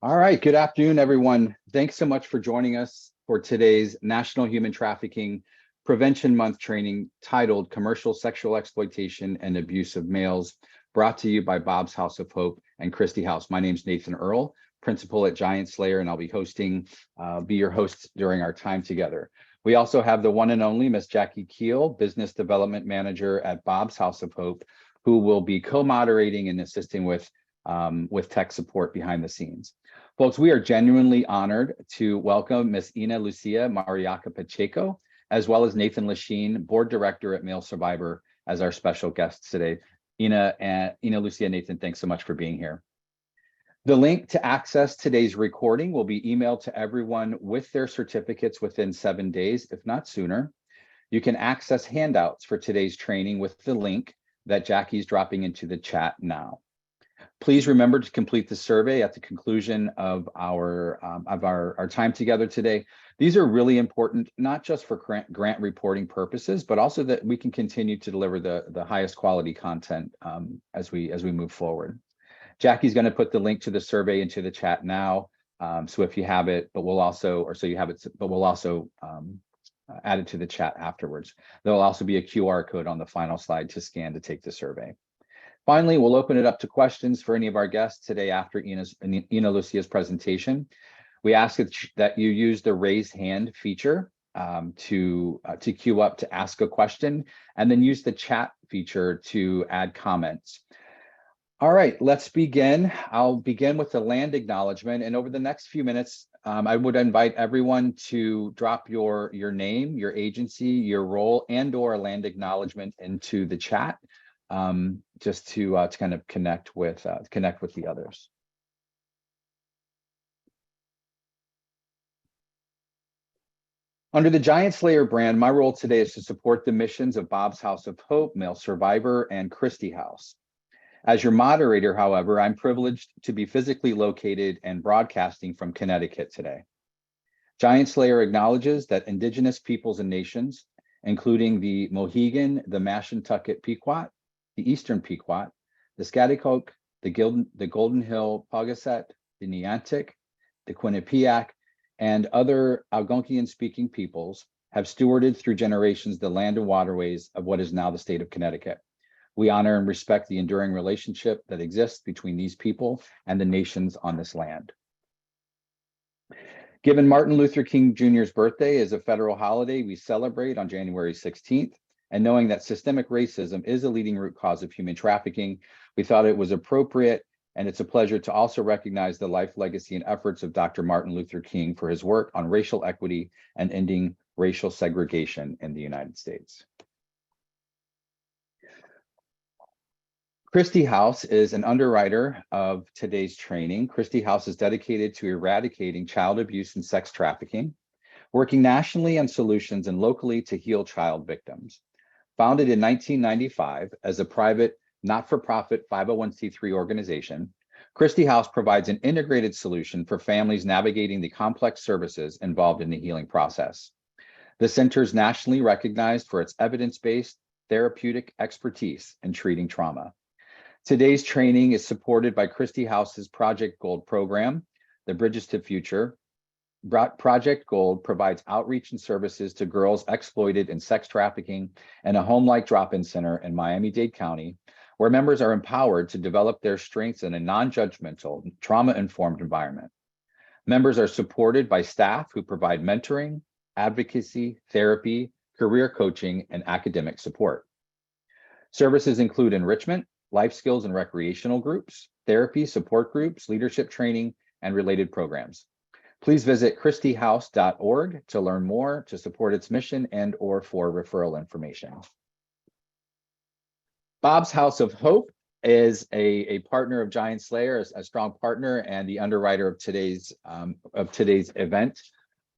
All right, good afternoon, everyone. Thanks so much for joining us for today's National Human Trafficking Prevention Month training titled Commercial Sexual Exploitation and Abuse of Males, brought to you by Bob's House of Hope and Christie House. My name is Nathan Earl, principal at Giant Slayer, and I'll be your host during our time together. We also have the one and only Miss Jackie Keel, Business Development Manager at Bob's House of Hope, who will be co-moderating and assisting with tech support behind the scenes. Folks, we are genuinely honored to welcome Miss Ena Lucia Mariaca Pacheco, as well as Nathan Lachine, Board Director at Male Survivor, as our special guests today. Ena Lucia, Nathan, thanks so much for being here. The link to access today's recording will be emailed to everyone with their certificates within 7 days, if not sooner. You can access handouts for today's training with the link that Jackie's dropping into the chat now. Please remember to complete the survey at the conclusion of our time together today. These are really important, not just for grant reporting purposes, but also that we can continue to deliver the highest quality content as we move forward. Jackie's going to put the link to the survey into the chat now, so if you have it, but we'll also add it to the chat afterwards. There will also be a QR code on the final slide to scan to take the survey. Finally, we'll open it up to questions for any of our guests today after Ena Lucia's presentation. We ask that you use the raise hand feature to queue up to ask a question, and then use the chat feature to add comments. All right, let's begin. I'll begin with the land acknowledgement, and over the next few minutes, I would invite everyone to drop your name, your agency, your role, and/or land acknowledgement into the chat. Just to kind of connect with the others. Under the Giant Slayer brand, my role today is to support the missions of Bob's House of Hope, Male Survivor, and Christie House. As your moderator, however, I'm privileged to be physically located and broadcasting from Connecticut today. Giant Slayer acknowledges that Indigenous peoples and nations, including the Mohegan, the Mashantucket Pequot, the Eastern Pequot, the Schaghticoke, the Golden Hill Paugussett, the Niantic, the Quinnipiac, and other Algonquian-speaking peoples have stewarded through generations the land and waterways of what is now the state of Connecticut. We honor and respect the enduring relationship that exists between these people and the nations on this land. Given Martin Luther King Jr.'s birthday is a federal holiday we celebrate on January 16th, and knowing that systemic racism is a leading root cause of human trafficking, we thought it was appropriate, and it's a pleasure to also recognize the life, legacy, and efforts of Dr. Martin Luther King for his work on racial equity and ending racial segregation in the United States. Christie House is an underwriter of today's training. Christie House is dedicated to eradicating child abuse and sex trafficking, working nationally on solutions and locally to heal child victims. Founded in 1995 as a private, not-for-profit 501c3 organization, Christie House provides an integrated solution for families navigating the complex services involved in the healing process. The center is nationally recognized for its evidence-based therapeutic expertise in treating trauma. Today's training is supported by Christie House's Project Gold program, the Bridges to Future. Project Gold provides outreach and services to girls exploited in sex trafficking and a home-like drop-in center in Miami-Dade County, where members are empowered to develop their strengths in a non-judgmental, trauma-informed environment. Members are supported by staff who provide mentoring, advocacy, therapy, career coaching, and academic support. Services include enrichment, life skills and recreational groups, therapy, support groups, leadership training, and related programs. Please visit christiehouse.org to learn more, to support its mission, and/or for referral information. Bob's House of Hope is a partner of Giant Slayer, a strong partner and the underwriter of today's event.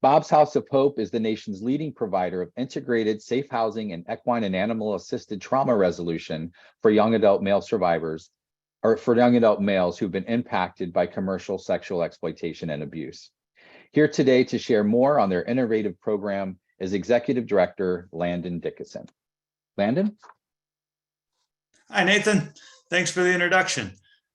Bob's House of Hope is the nation's leading provider of integrated safe housing and equine and animal assisted trauma resolution for young adult male survivors, or for young adult males who've been impacted by commercial sexual exploitation and abuse. Here today to share more on their innovative program is Executive Director Landon Dickinson. Landon? Hi, Nathan. Thanks for the introduction.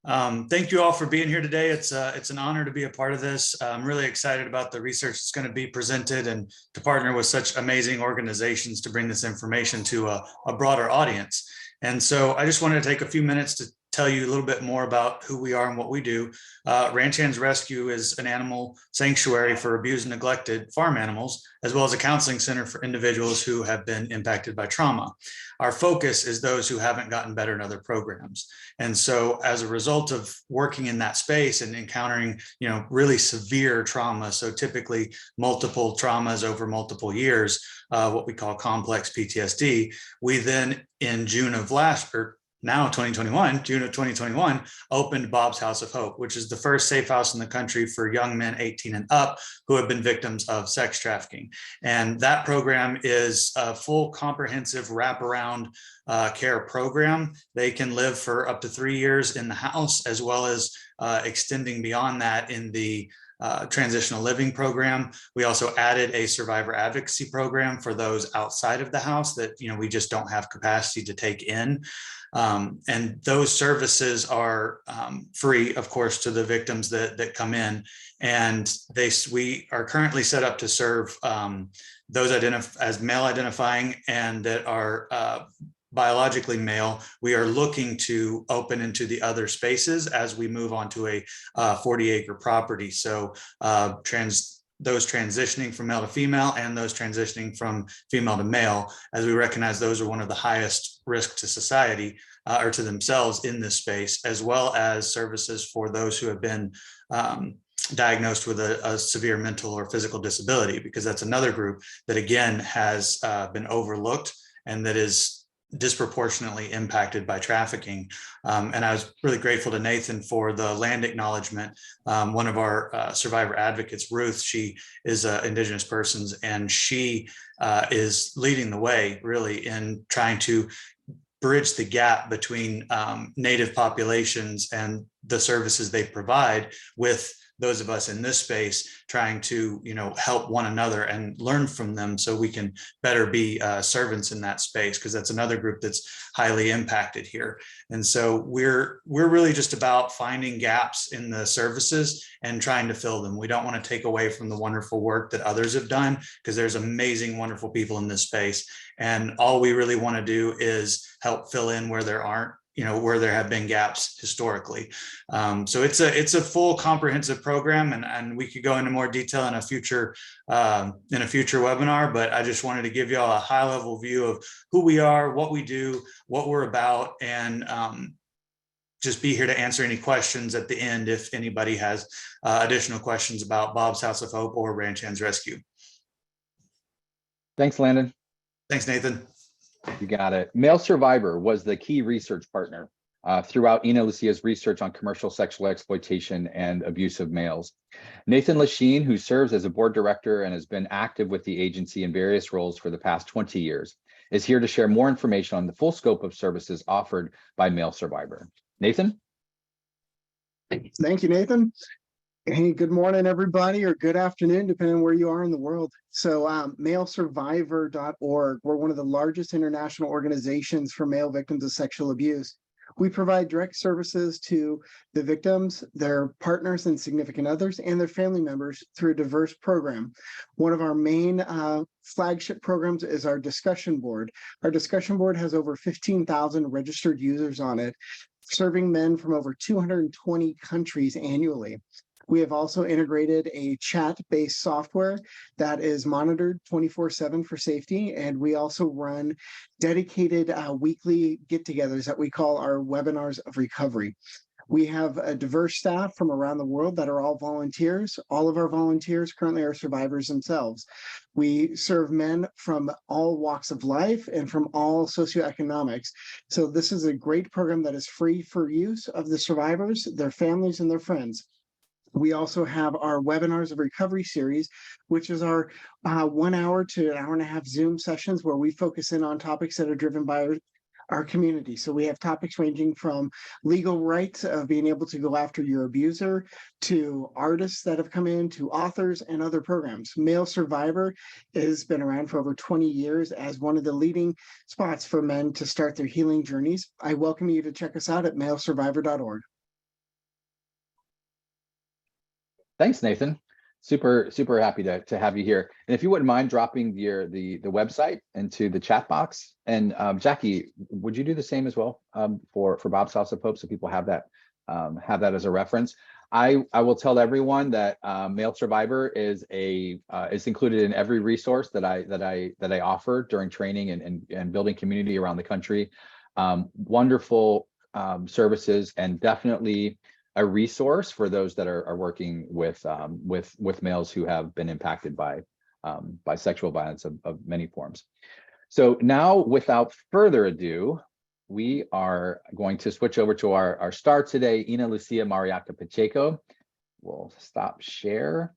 Thank you all for being here today. It's an honor to be a part of this. I'm really excited about the research that's going to be presented and to partner with such amazing organizations to bring this information to a broader audience. And so I just wanted to take a few minutes to tell you a little bit more about who we are and what we do. Ranch Hands Rescue is an animal sanctuary for abused and neglected farm animals, as well as a counseling center for individuals who have been impacted by trauma. Our focus is those who haven't gotten better in other programs. And so as a result of working in that space and encountering, really severe trauma, so typically multiple traumas over multiple years, what we call complex PTSD, we then in June of June of 2021, opened Bob's House of Hope, which is the first safe house in the country for young men 18 and up who have been victims of sex trafficking. And that program is a full comprehensive wraparound care program. They can live for up to 3 years in the house, as well as extending beyond that in the transitional living program. We also added a survivor advocacy program for those outside of the house that we just don't have capacity to take in. And those services are free, of course, to the victims that come in. And we are currently set up to serve those as male identifying and that are biologically male. We are looking to open into the other spaces as we move on to a 40-acre property. So those transitioning from male to female and those transitioning from female to male, as we recognize those are one of the highest risk to society or to themselves in this space, as well as services for those who have been diagnosed with a severe mental or physical disability, because that's another group that again has been overlooked and that is disproportionately impacted by trafficking. And I was really grateful to Nathan for the land acknowledgement. One of our survivor advocates, Ruth, she is Indigenous persons, and she is leading the way really in trying to bridge the gap between Native populations and the services they provide with those of us in this space, trying to help one another and learn from them so we can better be servants in that space, because that's another group that's highly impacted here. And so we're really just about finding gaps in the services and trying to fill them. We don't want to take away from the wonderful work that others have done, because there's amazing, wonderful people in this space. And all we really want to do is help fill in where there aren't, where there have been gaps historically. So it's a full comprehensive program, and we could go into more detail in a future webinar, but I just wanted to give you all a high level view of who we are, what we do, what we're about, and just be here to answer any questions at the end if anybody has additional questions about Bob's House of Hope or Ranch Hands Rescue. Thanks, Landon. Thanks, Nathan. You got it. Male Survivor was the key research partner throughout Ena Lucia's research on commercial sexual exploitation and abuse of males. Nathan Lachine, who serves as a board director and has been active with the agency in various roles for the past 20 years, is here to share more information on the full scope of services offered by Male Survivor. Nathan? Thank you, Nathan. Hey, good morning, everybody, or good afternoon, depending on where you are in the world. So malesurvivor.org, we're one of the largest international organizations for male victims of sexual abuse. We provide direct services to the victims, their partners and significant others, and their family members through a diverse program. One of our main flagship programs is our discussion board. Our discussion board has over 15,000 registered users on it, serving men from over 220 countries annually. We have also integrated a chat-based software that is monitored 24/7 for safety, and we also run dedicated weekly get-togethers that we call our webinars of recovery. We have a diverse staff from around the world that are all volunteers. All of our volunteers currently are survivors themselves. We serve men from all walks of life and from all socioeconomics. So this is a great program that is free for use of the survivors, their families, and their friends. We also have our webinars of recovery series, which is our 1 hour to an hour and a half Zoom sessions where we focus in on topics that are driven by our community. So we have topics ranging from legal rights of being able to go after your abuser, to artists that have come in, to authors and other programs. Male Survivor has been around for over 20 years as one of the leading spots for men to start their healing journeys. I welcome you to check us out at malesurvivor.org. Thanks, Nathan. Super happy to have you here. And if you wouldn't mind dropping the website into the chat box. And Jackie, would you do the same as well for Bob's House of Hope, so people have that as a reference? I will tell everyone that Male Survivor is included in every resource that I offer during training and building community around the country. Wonderful services, and definitely a resource for those that are working with males who have been impacted by sexual violence of many forms. So now, without further ado, we are going to switch over to our star today, Ena Lucia Mariaca Pacheco. We'll stop share.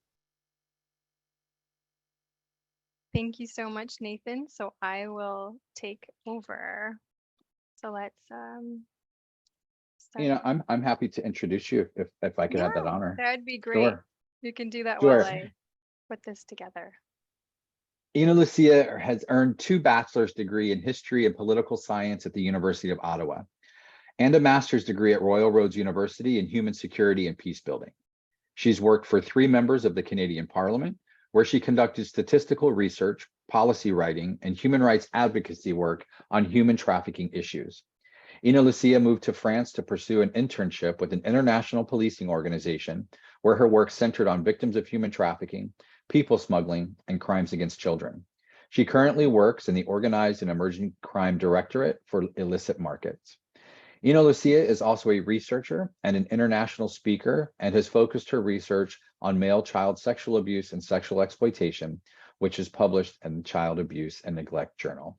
Thank you so much, Nathan. So I will take over. So let's start. I'm happy to introduce you if I could have that honor. That would be great. Sure. You can do that Sure. while I put this together. Ena Lucia has earned 2 bachelor's degree in history and political science at the University of Ottawa, and a master's degree at Royal Roads University in human security and peace building. She's worked for 3 members of the Canadian Parliament, where she conducted statistical research, policy writing, and human rights advocacy work on human trafficking issues. Ena Lucia moved to France to pursue an internship with an international policing organization, where her work centered on victims of human trafficking, people smuggling, and crimes against children. She currently works in the Organized and Emerging Crime Directorate for Illicit Markets. Ena Lucia is also a researcher and an international speaker, and has focused her research on male child sexual abuse and sexual exploitation, which is published in the Child Abuse and Neglect Journal.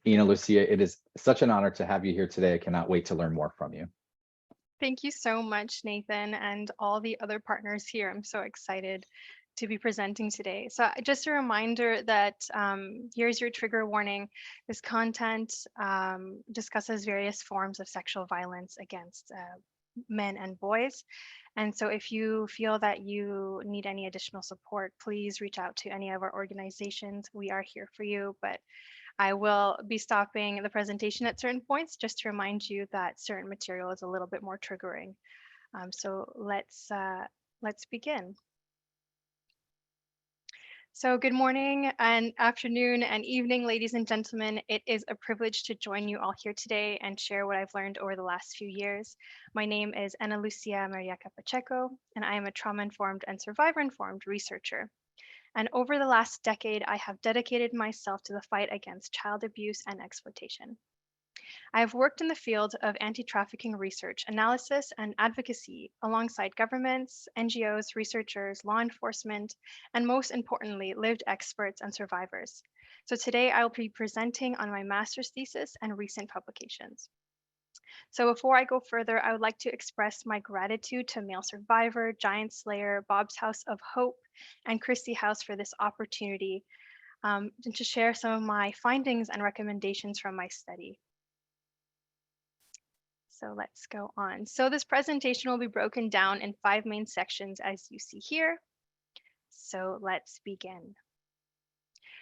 Ena Lucia, it is such an honor to have you here today. I cannot wait to learn more from you. Thank you so much, Nathan, and all the other partners here. I'm so excited to be presenting today. So just a reminder that here's your trigger warning. This content discusses various forms of sexual violence against men and boys. And so if you feel that you need any additional support, please reach out to any of our organizations. We are here for you, but I will be stopping the presentation at certain points just to remind you that certain material is a little bit more triggering. So let's begin. So good morning and afternoon and evening, ladies and gentlemen. It is a privilege to join you all here today and share what I've learned over the last few years. My name is Ena Lucia Mariaca Pacheco, and I am a trauma-informed and survivor-informed researcher. And over the last decade, I have dedicated myself to the fight against child abuse and exploitation. I have worked in the field of anti-trafficking research, analysis, and advocacy alongside governments, NGOs, researchers, law enforcement, and most importantly, lived experts and survivors. So today I'll be presenting on my master's thesis and recent publications. So before I go further, I would like to express my gratitude to Male Survivor, Giant Slayer, Bob's House of Hope, and Christie House for this opportunity and to share some of my findings and recommendations from my study. So let's go on. So this presentation will be broken down in 5 main sections as you see here. So let's begin.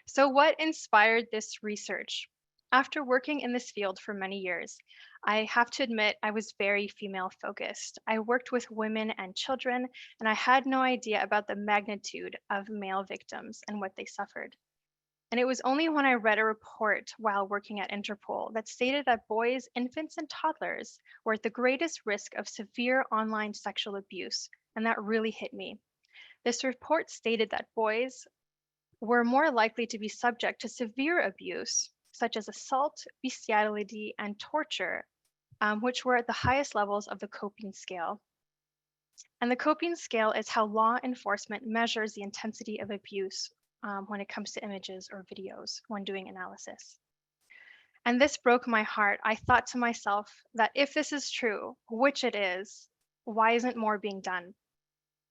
So what inspired this research? After working in this field for many years, I have to admit I was very female focused. I worked with women and children, and I had no idea about the magnitude of male victims and what they suffered. And it was only when I read a report while working at Interpol that stated that boys, infants, and toddlers were at the greatest risk of severe online sexual abuse, and that really hit me. This report stated that boys were more likely to be subject to severe abuse, such as assault, bestiality, and torture, which were at the highest levels of the coping scale. And the coping scale is how law enforcement measures the intensity of abuse when it comes to images or videos when doing analysis. And this broke my heart. I thought to myself that if this is true, which it is, why isn't more being done?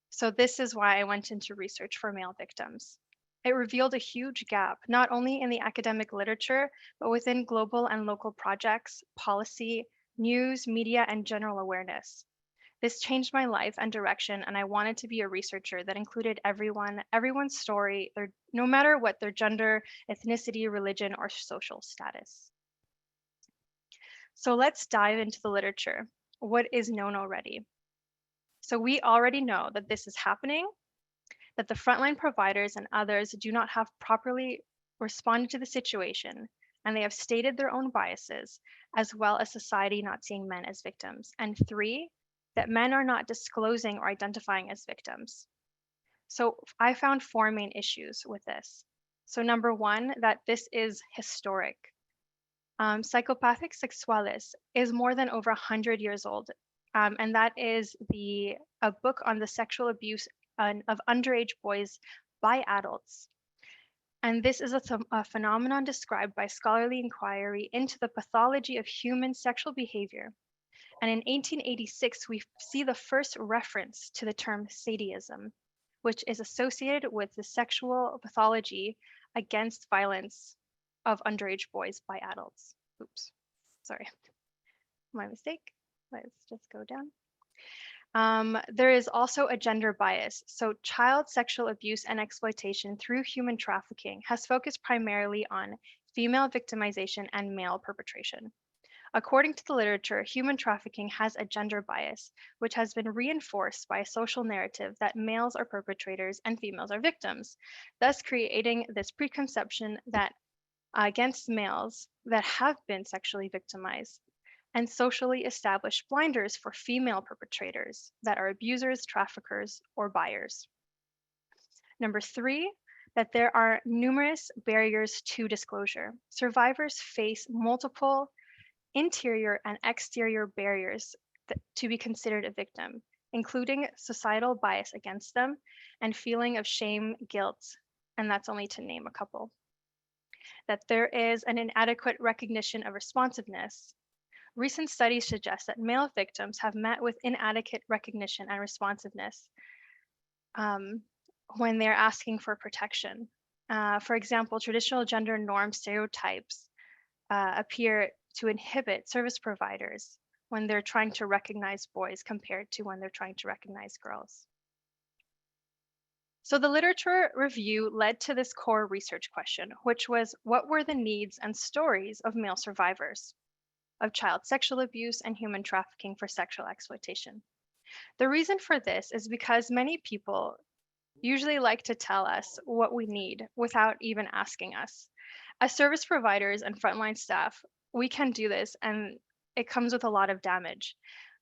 So this is why I went into research for male victims. It revealed a huge gap, not only in the academic literature, but within global and local projects, policy, news, media, and general awareness. This changed my life and direction, and I wanted to be a researcher that included everyone's story, no matter what their gender, ethnicity, religion, or social status. So let's dive into the literature. What is known already? So we already know that this is happening, that the frontline providers and others do not have properly responded to the situation, and they have stated their own biases, as well as society not seeing men as victims. And 3, that men are not disclosing or identifying as victims. So I found 4 main issues with this. So number 1, that this is historic. Psychopathic Sexuales is more than over 100 years old, and that is a book on the sexual abuse of underage boys by adults. And this is a phenomenon described by scholarly inquiry into the pathology of human sexual behavior. And in 1886, we see the first reference to the term sadism, which is associated with the sexual pathology against violence of underage boys by adults. Oops, sorry, my mistake. Let's just go down. There is also a gender bias. So child sexual abuse and exploitation through human trafficking has focused primarily on female victimization and male perpetration. According to the literature, human trafficking has a gender bias, which has been reinforced by a social narrative that males are perpetrators and females are victims, thus creating this preconception that against males that have been sexually victimized, and socially established blinders for female perpetrators that are abusers, traffickers, or buyers. Number 3, that there are numerous barriers to disclosure. Survivors face multiple interior and exterior barriers to be considered a victim, including societal bias against them and feeling of shame, guilt, and that's only to name a couple. That there is an inadequate recognition of responsiveness. Recent studies suggest that male victims have met with inadequate recognition and responsiveness when they're asking for protection. For example, traditional gender norm stereotypes appear to inhibit service providers when they're trying to recognize boys compared to when they're trying to recognize girls. So the literature review led to this core research question, which was, what were the needs and stories of male survivors of child sexual abuse and human trafficking for sexual exploitation? The reason for this is because many people usually like to tell us what we need without even asking us. As service providers and frontline staff, we can do this, and it comes with a lot of damage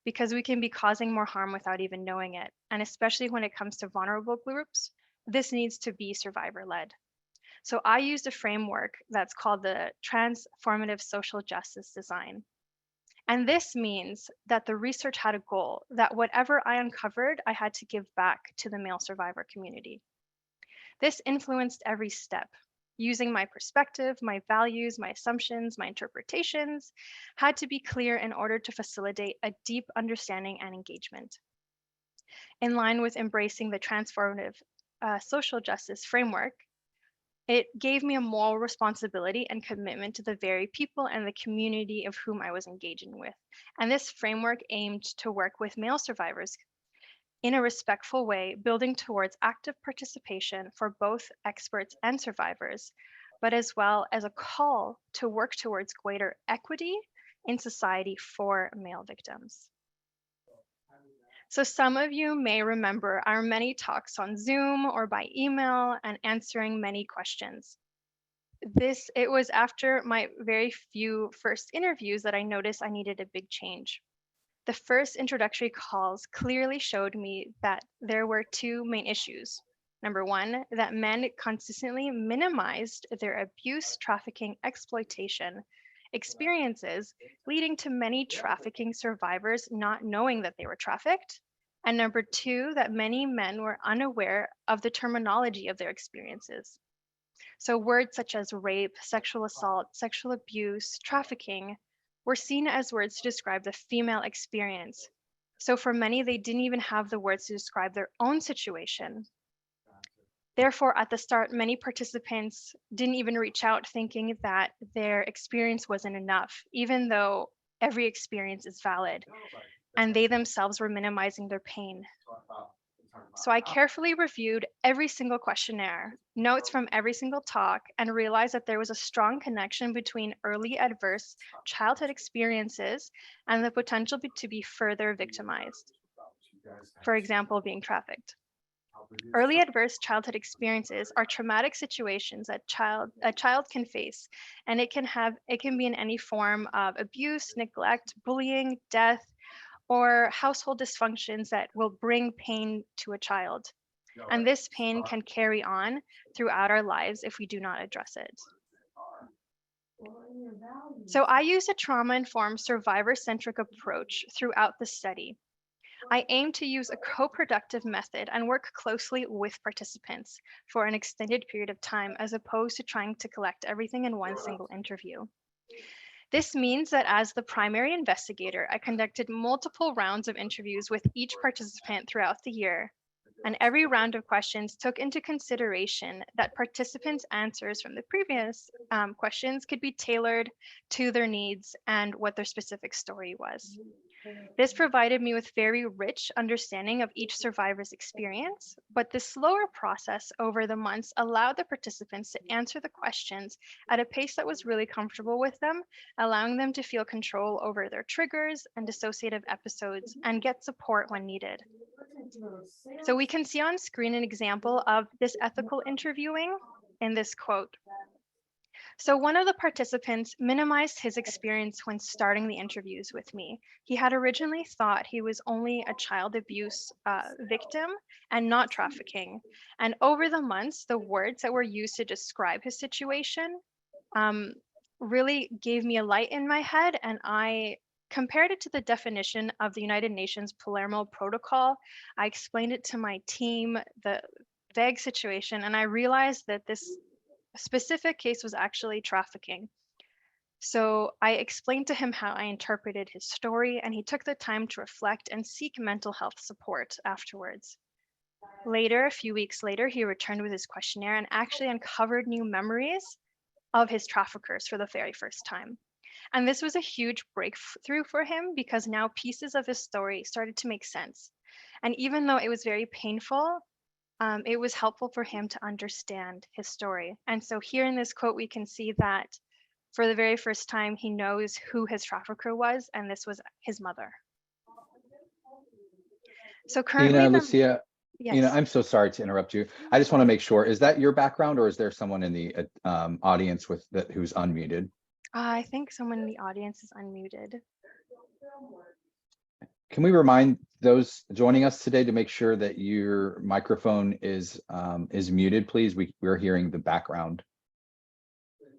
because we can be causing more harm without even knowing it. And especially when it comes to vulnerable groups, this needs to be survivor-led. So I used a framework that's called the Transformative Social Justice Design. And this means that the research had a goal that whatever I uncovered, I had to give back to the male survivor community. This influenced every step. Using my perspective, my values, my assumptions, my interpretations had to be clear in order to facilitate a deep understanding and engagement. In line with embracing the transformative social justice framework, it gave me a moral responsibility and commitment to the very people and the community of whom I was engaging with. And this framework aimed to work with male survivors in a respectful way, building towards active participation for both experts and survivors, but as well as a call to work towards greater equity in society for male victims. So some of you may remember our many talks on Zoom or by email and answering many questions. It was after my very few first interviews that I noticed I needed a big change. The first introductory calls clearly showed me that there were 2 main issues. Number 1, that men consistently minimized their abuse, trafficking, exploitation experiences, leading to many trafficking survivors not knowing that they were trafficked. And number 2, that many men were unaware of the terminology of their experiences. So words such as rape, sexual assault, sexual abuse, trafficking were seen as words to describe the female experience. So for many, they didn't even have the words to describe their own situation. Therefore, at the start, many participants didn't even reach out thinking that their experience wasn't enough, even though every experience is valid, and they themselves were minimizing their pain. So I carefully reviewed every single questionnaire, notes from every single talk, and realized that there was a strong connection between early adverse childhood experiences and the potential to be further victimized. For example, being trafficked. Early adverse childhood experiences are traumatic situations that a child can face, and it can be in any form of abuse, neglect, bullying, death, or household dysfunctions that will bring pain to a child. And this pain can carry on throughout our lives if we do not address it. So I use a trauma-informed survivor-centric approach throughout the study. I aim to use a co-productive method and work closely with participants for an extended period of time, as opposed to trying to collect everything in one single interview. This means that as the primary investigator, I conducted multiple rounds of interviews with each participant throughout the year, and every round of questions took into consideration that participants' answers from the previous questions could be tailored to their needs and what their specific story was. This provided me with very rich understanding of each survivor's experience, but the slower process over the months allowed the participants to answer the questions at a pace that was really comfortable with them, allowing them to feel control over their triggers and dissociative episodes and get support when needed. So we can see on screen an example of this ethical interviewing in this quote. So one of the participants minimized his experience when starting the interviews with me. He had originally thought he was only a child abuse victim and not trafficking. And over the months, the words that were used to describe his situation really gave me a light in my head, and I compared it to the definition of the United Nations Palermo Protocol. I explained it to my team, the vague situation, and I realized that this specific case was actually trafficking. So I explained to him how I interpreted his story, and he took the time to reflect and seek mental health support afterwards. Later, a few weeks later, he returned with his questionnaire and actually uncovered new memories of his traffickers for the very first time. And this was a huge breakthrough for him because now pieces of his story started to make sense. And even though it was very painful, it was helpful for him to understand his story. And so here in this quote, we can see that for the very first time, he knows who his trafficker was, and this was his mother. So currently, Ena Lucia, yes. I'm so sorry to interrupt you. I just want to make sure, is that your background or is there someone in the audience with that who's unmuted? I think someone in the audience is unmuted. Can we remind those joining us today to make sure that your microphone is muted, please? We're hearing the background.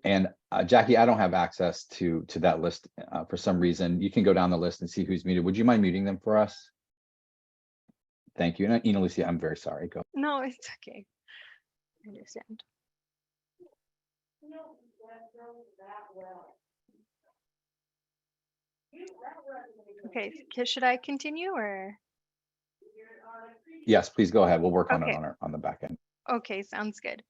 And Jackie, I don't have access to that list for some reason. You can go down the list and see who's muted. Would you mind muting them for us? Thank you. And Ena Lucia, I'm very sorry. Go. No, it's okay. I understand. Okay, should I continue or? Yes, please go ahead. We'll work on Okay. it on the back end. Okay, sounds good.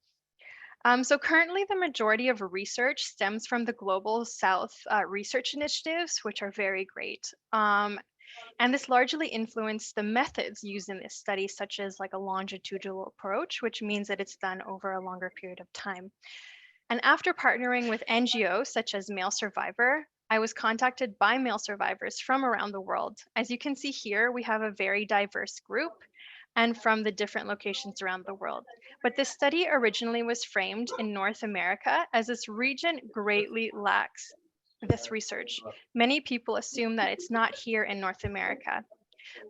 So currently the majority of research stems from the Global South research initiatives, which are very great. And this largely influenced the methods used in this study, such as like a longitudinal approach, which means that it's done over a longer period of time. And after partnering with NGOs such as Male Survivor, I was contacted by male survivors from around the world. As you can see here, we have a very diverse group and from the different locations around the world. But this study originally was framed in North America, as this region greatly lacks this research. Many people assume that it's not here in North America.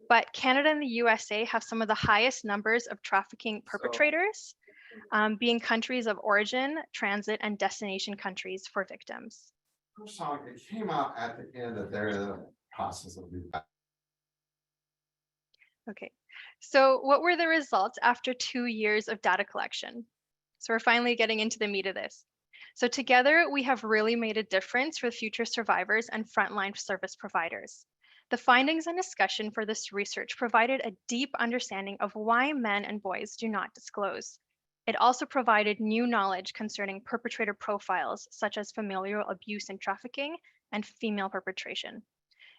But Canada and the USA have some of the highest numbers of trafficking perpetrators, being countries of origin, transit, and destination countries for victims. First song, it came out at the end of their process of Okay, so what were the results after 2 years of data collection? So we're finally getting into the meat of this. So together, we have really made a difference for future survivors and frontline service providers. The findings and discussion for this research provided a deep understanding of why men and boys do not disclose. It also provided new knowledge concerning perpetrator profiles, such as familial abuse and trafficking and female perpetration.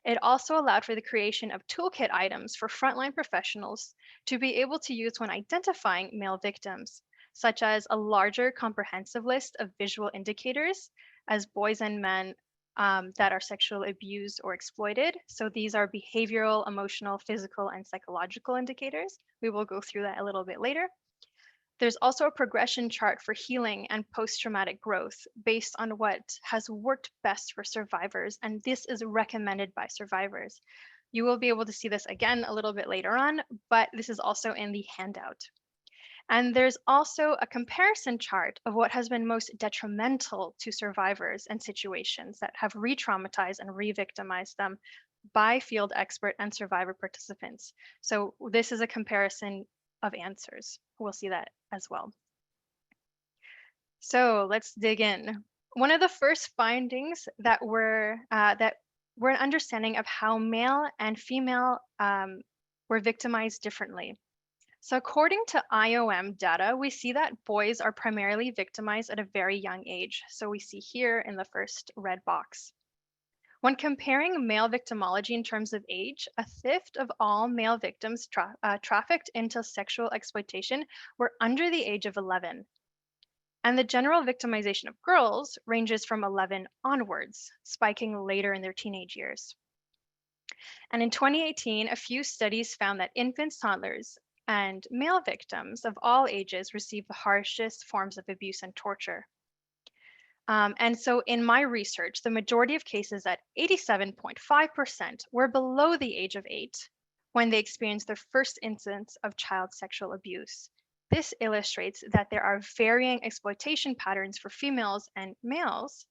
It also allowed for the creation of toolkit items for frontline professionals to be able to use when identifying male victims, such as a larger comprehensive list of visual indicators, as boys and men that are sexually abused or exploited. So these are behavioral, emotional, physical, and psychological indicators. We will go through that a little bit later. There's also a progression chart for healing and post-traumatic growth based on what has worked best for survivors, and this is recommended by survivors. You will be able to see this again a little bit later on, but this is also in the handout. And there's also a comparison chart of what has been most detrimental to survivors and situations that have re-traumatized and re-victimized them by field expert and survivor participants. So this is a comparison of answers. We'll see that as well. So let's dig in. One of the first findings that were an understanding of how male and female were victimized differently. So according to IOM data, we see that boys are primarily victimized at a very young age. So we see here in the first red box. When comparing male victimology in terms of age, a fifth of all male victims trafficked into sexual exploitation were under the age of 11. And the general victimization of girls ranges from 11 onwards, spiking later in their teenage years. And in 2018, a few studies found that infants, toddlers, and male victims of all ages receive the harshest forms of abuse and torture. And so in my research, the majority of cases at 87.5% were below the age of 8 when they experienced their first instance of child sexual abuse. This illustrates that there are varying exploitation patterns for females and males,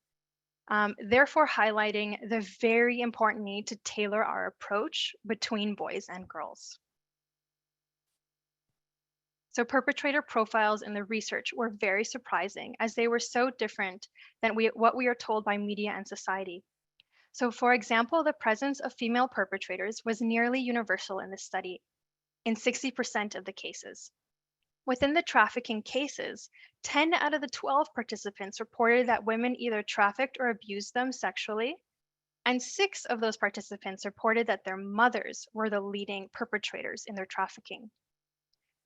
therefore highlighting the very important need to tailor our approach between boys and girls. So perpetrator profiles in the research were very surprising as they were so different than what we are told by media and society. So for example, the presence of female perpetrators was nearly universal in this study in 60% of the cases. Within the trafficking cases, 10 out of the 12 participants reported that women either trafficked or abused them sexually, and 6 of those participants reported that their mothers were the leading perpetrators in their trafficking.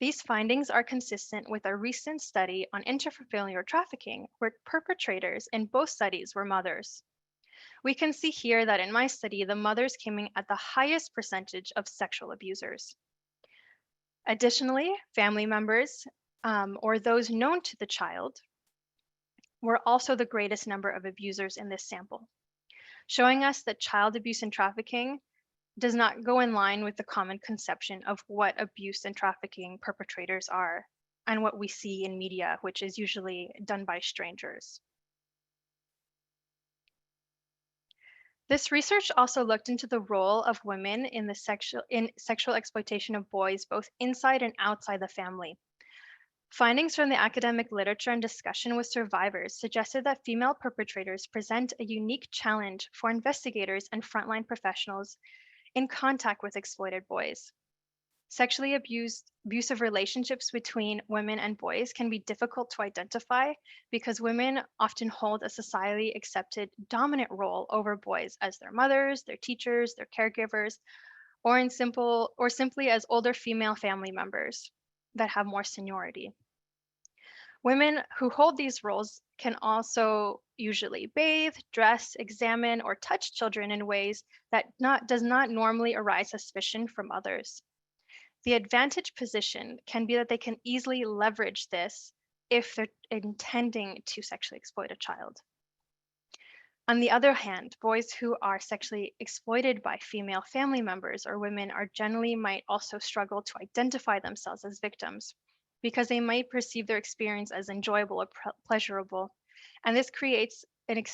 These findings are consistent with a recent study on intrafamilial trafficking, where perpetrators in both studies were mothers. We can see here that in my study, the mothers came in at the highest percentage of sexual abusers. Additionally, family members or those known to the child were also the greatest number of abusers in this sample, showing us that child abuse and trafficking does not go in line with the common conception of what abuse and trafficking perpetrators are and what we see in media, which is usually done by strangers. This research also looked into the role of women in the sexual exploitation of boys, both inside and outside the family. Findings from the academic literature and discussion with survivors suggested that female perpetrators present a unique challenge for investigators and frontline professionals in contact with exploited boys. Sexually abusive relationships between women and boys can be difficult to identify because women often hold a socially accepted dominant role over boys as their mothers, their teachers, their caregivers, or simply as older female family members that have more seniority. Women who hold these roles can also usually bathe, dress, examine, or touch children in ways that does not normally arise suspicion from others. The advantage position can be that they can easily leverage this if they're intending to sexually exploit a child. On the other hand, boys who are sexually exploited by female family members or women are generally might also struggle to identify themselves as victims because they might perceive their experience as enjoyable or pleasurable. And this creates a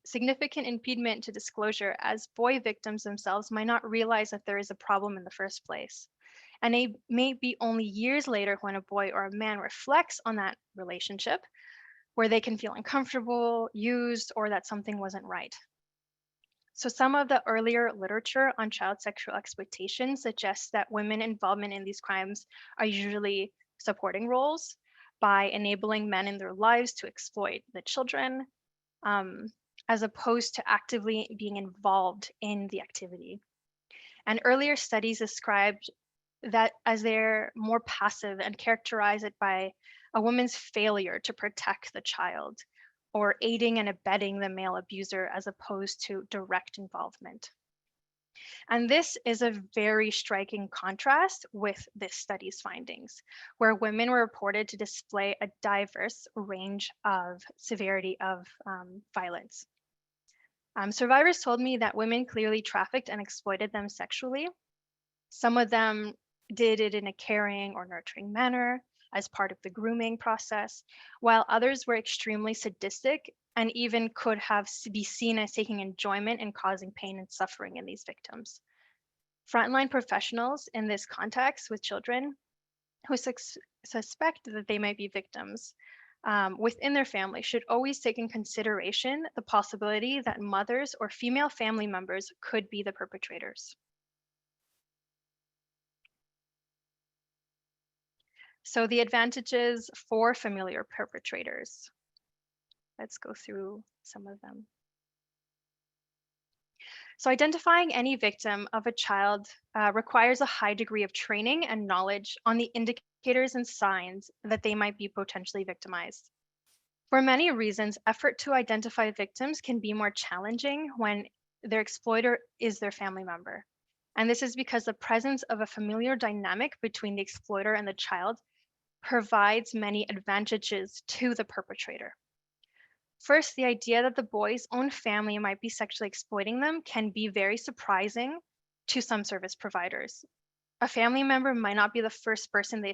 significant impediment to disclosure, as boy victims themselves might not realize that there is a problem in the first place. And it may be only years later when a boy or a man reflects on that relationship where they can feel uncomfortable, used, or that something wasn't right. So some of the earlier literature on child sexual exploitation suggests that women involvement in these crimes are usually supporting roles by enabling men in their lives to exploit the children, as opposed to actively being involved in the activity. And earlier studies described that as they're more passive and characterize it by a woman's failure to protect the child, or aiding and abetting the male abuser as opposed to direct involvement. And this is a very striking contrast with this study's findings, where women were reported to display a diverse range of severity of violence. Survivors told me that women clearly trafficked and exploited them sexually. Some of them did it in a caring or nurturing manner as part of the grooming process, while others were extremely sadistic and even could be seen as taking enjoyment in causing pain and suffering in these victims. Frontline professionals in this context with children who suspect that they might be victims within their family should always take in consideration the possibility that mothers or female family members could be the perpetrators. So the advantages for familiar perpetrators. Let's go through some of them. So identifying any victim of a child requires a high degree of training and knowledge on the indicators and signs that they might be potentially victimized. For many reasons, effort to identify victims can be more challenging when their exploiter is their family member. And this is because the presence of a familiar dynamic between the exploiter and the child provides many advantages to the perpetrator. First, the idea that the boy's own family might be sexually exploiting them can be very surprising to some service providers. A family member might not be the first person they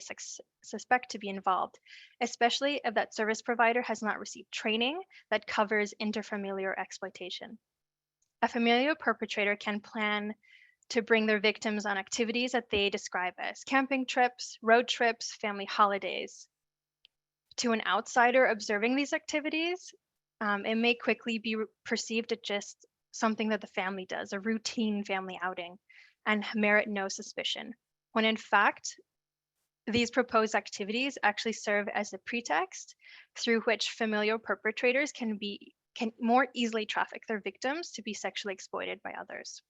suspect to be involved, especially if that service provider has not received training that covers interfamiliar exploitation. A familiar perpetrator can plan to bring their victims on activities that they describe as camping trips, road trips, family holidays. To an outsider observing these activities, it may quickly be perceived as just something that the family does, a routine family outing, and merit no suspicion, when in fact, these proposed activities actually serve as a pretext through which familial perpetrators can more easily traffic their victims to be sexually exploited by others.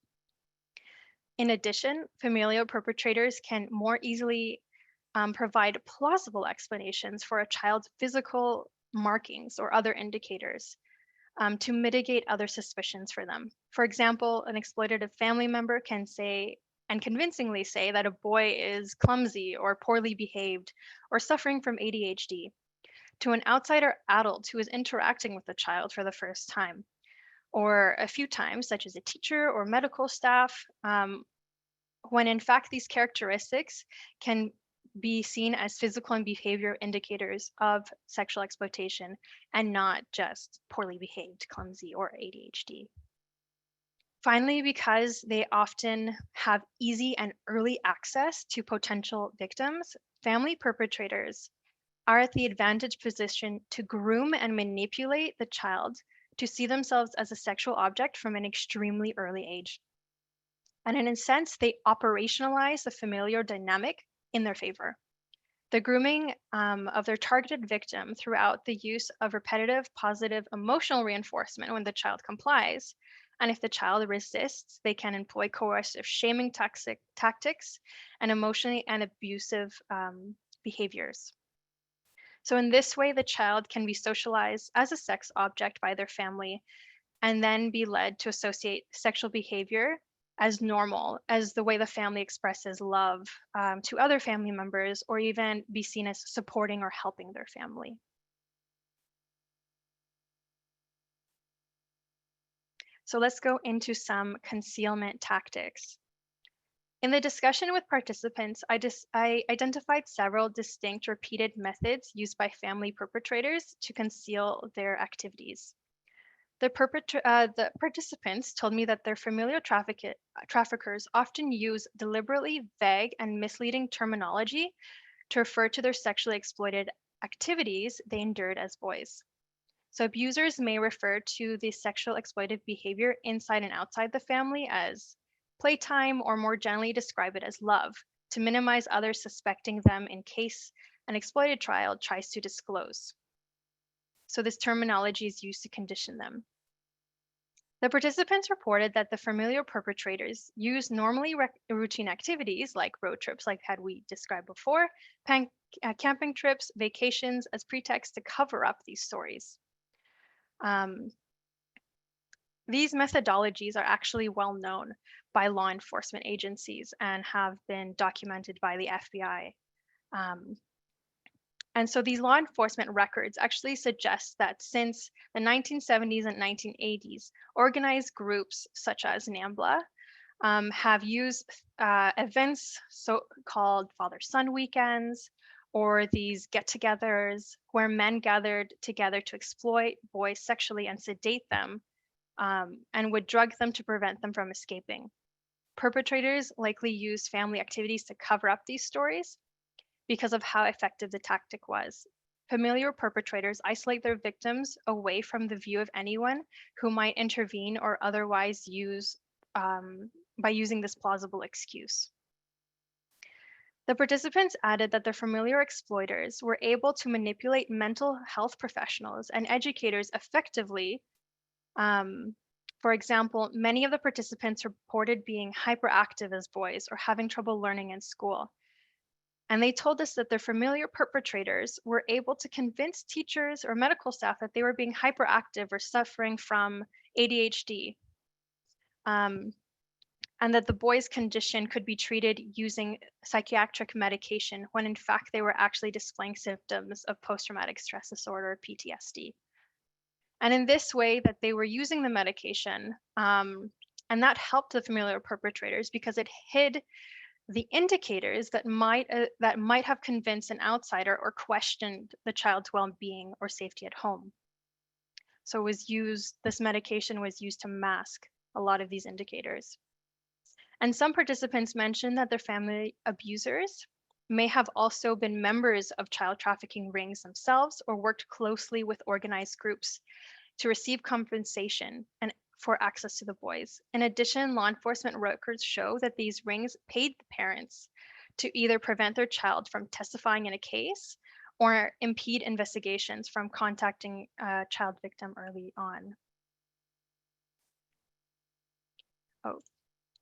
In addition, familial perpetrators can more easily provide plausible explanations for a child's physical markings or other indicators to mitigate other suspicions for them. For example, an exploitative family member can say and convincingly say that a boy is clumsy or poorly behaved or suffering from ADHD to an outsider adult who is interacting with the child for the first time or a few times, such as a teacher or medical staff, when in fact these characteristics can be seen as physical and behavior indicators of sexual exploitation and not just poorly behaved, clumsy, or ADHD. Finally, because they often have easy and early access to potential victims, family perpetrators are at the advantaged position to groom and manipulate the child to see themselves as a sexual object from an extremely early age. And in a sense, they operationalize the familiar dynamic in their favor. The grooming of their targeted victim throughout the use of repetitive positive emotional reinforcement when the child complies. And if the child resists, they can employ coercive shaming tactics and emotionally and abusive behaviors. So in this way, the child can be socialized as a sex object by their family and then be led to associate sexual behavior as normal, as the way the family expresses love to other family members, or even be seen as supporting or helping their family. So let's go into some concealment tactics. In the discussion with participants, I identified several distinct repeated methods used by family perpetrators to conceal their activities. The participants told me that their familiar traffickers often use deliberately vague and misleading terminology to refer to their sexually exploited activities they endured as boys. So abusers may refer to the sexual exploitive behavior inside and outside the family as playtime, or more generally describe it as love, to minimize others suspecting them in case an exploited child tries to disclose. So this terminology is used to condition them. The participants reported that the familiar perpetrators use normally routine activities like road trips, like had we described before, camping trips, vacations as pretext to cover up these stories. These methodologies are actually well known by law enforcement agencies and have been documented by the FBI. And so these law enforcement records actually suggest that since the 1970s and 1980s, organized groups such as NAMBLA have used events so-called father-son weekends, or these get-togethers where men gathered together to exploit boys sexually and sedate them, and would drug them to prevent them from escaping. Perpetrators likely used family activities to cover up these stories because of how effective the tactic was. Familiar perpetrators isolate their victims away from the view of anyone who might intervene or otherwise use by using this plausible excuse. The participants added that the familiar exploiters were able to manipulate mental health professionals and educators effectively. For example, many of the participants reported being hyperactive as boys or having trouble learning in school. And they told us that their familiar perpetrators were able to convince teachers or medical staff that they were being hyperactive or suffering from ADHD. And that the boys' condition could be treated using psychiatric medication when in fact they were actually displaying symptoms of post-traumatic stress disorder, PTSD. And in this way that they were using the medication, and that helped the familiar perpetrators because it hid the indicators that might have convinced an outsider or questioned the child's well-being or safety at home. So this medication was used to mask a lot of these indicators. And some participants mentioned that their family abusers may have also been members of child trafficking rings themselves or worked closely with organized groups to receive compensation and for access to the boys. In addition, law enforcement records show that these rings paid the parents to either prevent their child from testifying in a case or impede investigations from contacting a child victim early on.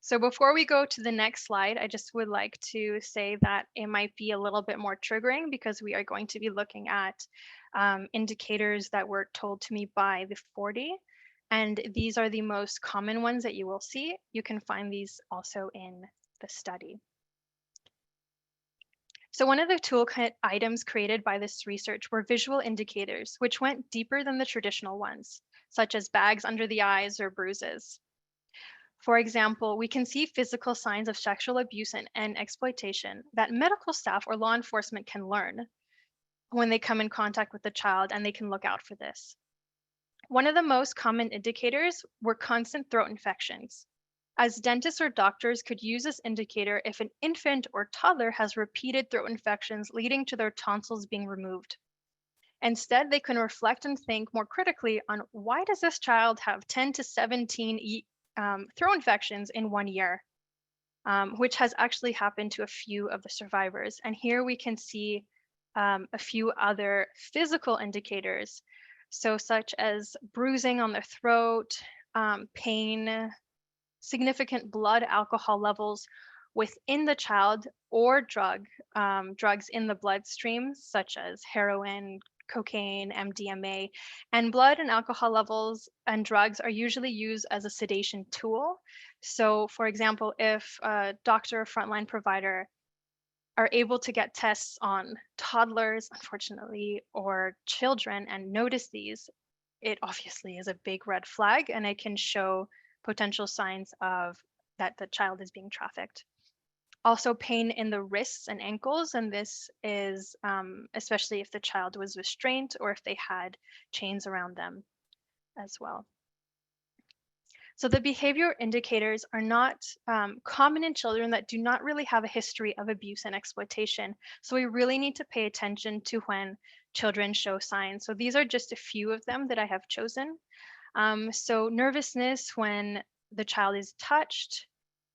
So before we go to the next slide, I just would like to say that it might be a little bit more triggering because we are going to be looking at indicators that were told to me by the 40. And these are the most common ones that you will see. You can find these also in the study. So one of the toolkit items created by this research were visual indicators, which went deeper than the traditional ones, such as bags under the eyes or bruises. For example, we can see physical signs of sexual abuse and exploitation that medical staff or law enforcement can learn when they come in contact with the child, and they can look out for this. One of the most common indicators were constant throat infections, as dentists or doctors could use this indicator if an infant or toddler has repeated throat infections leading to their tonsils being removed. Instead, they can reflect and think more critically on why does this child have 10 to 17 throat infections in 1 year, which has actually happened to a few of the survivors. And here we can see a few other physical indicators, so such as bruising on their throat, pain, significant blood alcohol levels within the child, or drugs in the bloodstream, such as heroin, cocaine, MDMA, and blood and alcohol levels and drugs are usually used as a sedation tool. So for example, if a doctor or frontline provider are able to get tests on toddlers, unfortunately, or children and notice these, it obviously is a big red flag, and it can show potential signs of that the child is being trafficked. Also, pain in the wrists and ankles, and this is especially if the child was restrained or if they had chains around them as well. So the behavior indicators are not common in children that do not really have a history of abuse and exploitation. So we really need to pay attention to when children show signs. So these are just a few of them that I have chosen. So nervousness when the child is touched.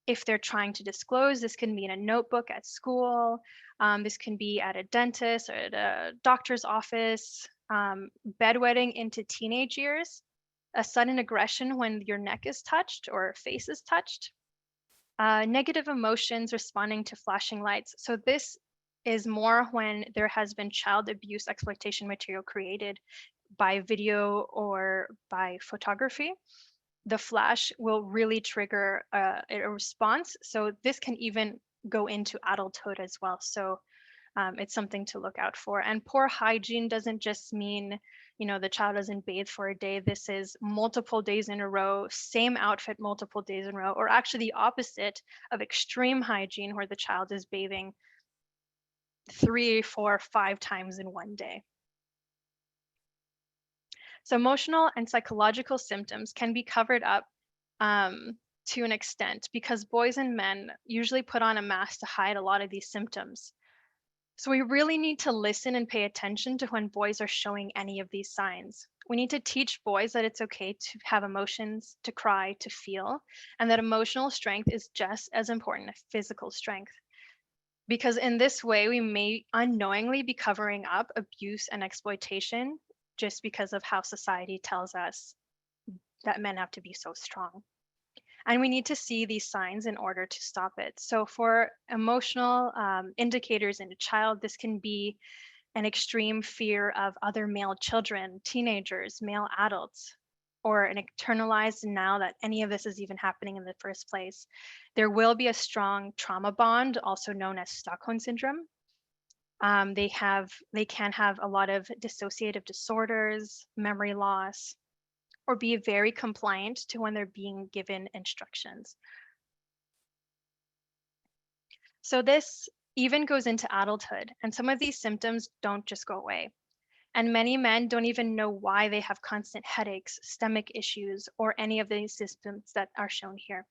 If they're trying to disclose, this can be in a notebook at school. This can be at a dentist or at a doctor's office. Bedwetting into teenage years. A sudden aggression when your neck is touched or face is touched. Negative emotions responding to flashing lights. So this is more when there has been child abuse exploitation material created by video or by photography, the flash will really trigger a response. So this can even go into adulthood as well. So it's something to look out for. And poor hygiene doesn't just mean, the child doesn't bathe for a day. This is multiple days in a row, same outfit multiple days in a row, or actually the opposite of extreme hygiene where the child is bathing 3, 4, 5 times in one day. So emotional and psychological symptoms can be covered up to an extent because boys and men usually put on a mask to hide a lot of these symptoms. So we really need to listen and pay attention to when boys are showing any of these signs. We need to teach boys that it's okay to have emotions, to cry, to feel, and that emotional strength is just as important as physical strength. Because in this way, we may unknowingly be covering up abuse and exploitation just because of how society tells us that men have to be so strong. And we need to see these signs in order to stop it. So for emotional indicators in a child, this can be an extreme fear of other male children, teenagers, male adults, or an internalized denial that any of this is even happening in the first place. There will be a strong trauma bond, also known as Stockholm syndrome. They can have a lot of dissociative disorders, memory loss, or be very compliant to when they're being given instructions. So this even goes into adulthood, and some of these symptoms don't just go away. And many men don't even know why they have constant headaches, stomach issues, or any of these symptoms that are shown here.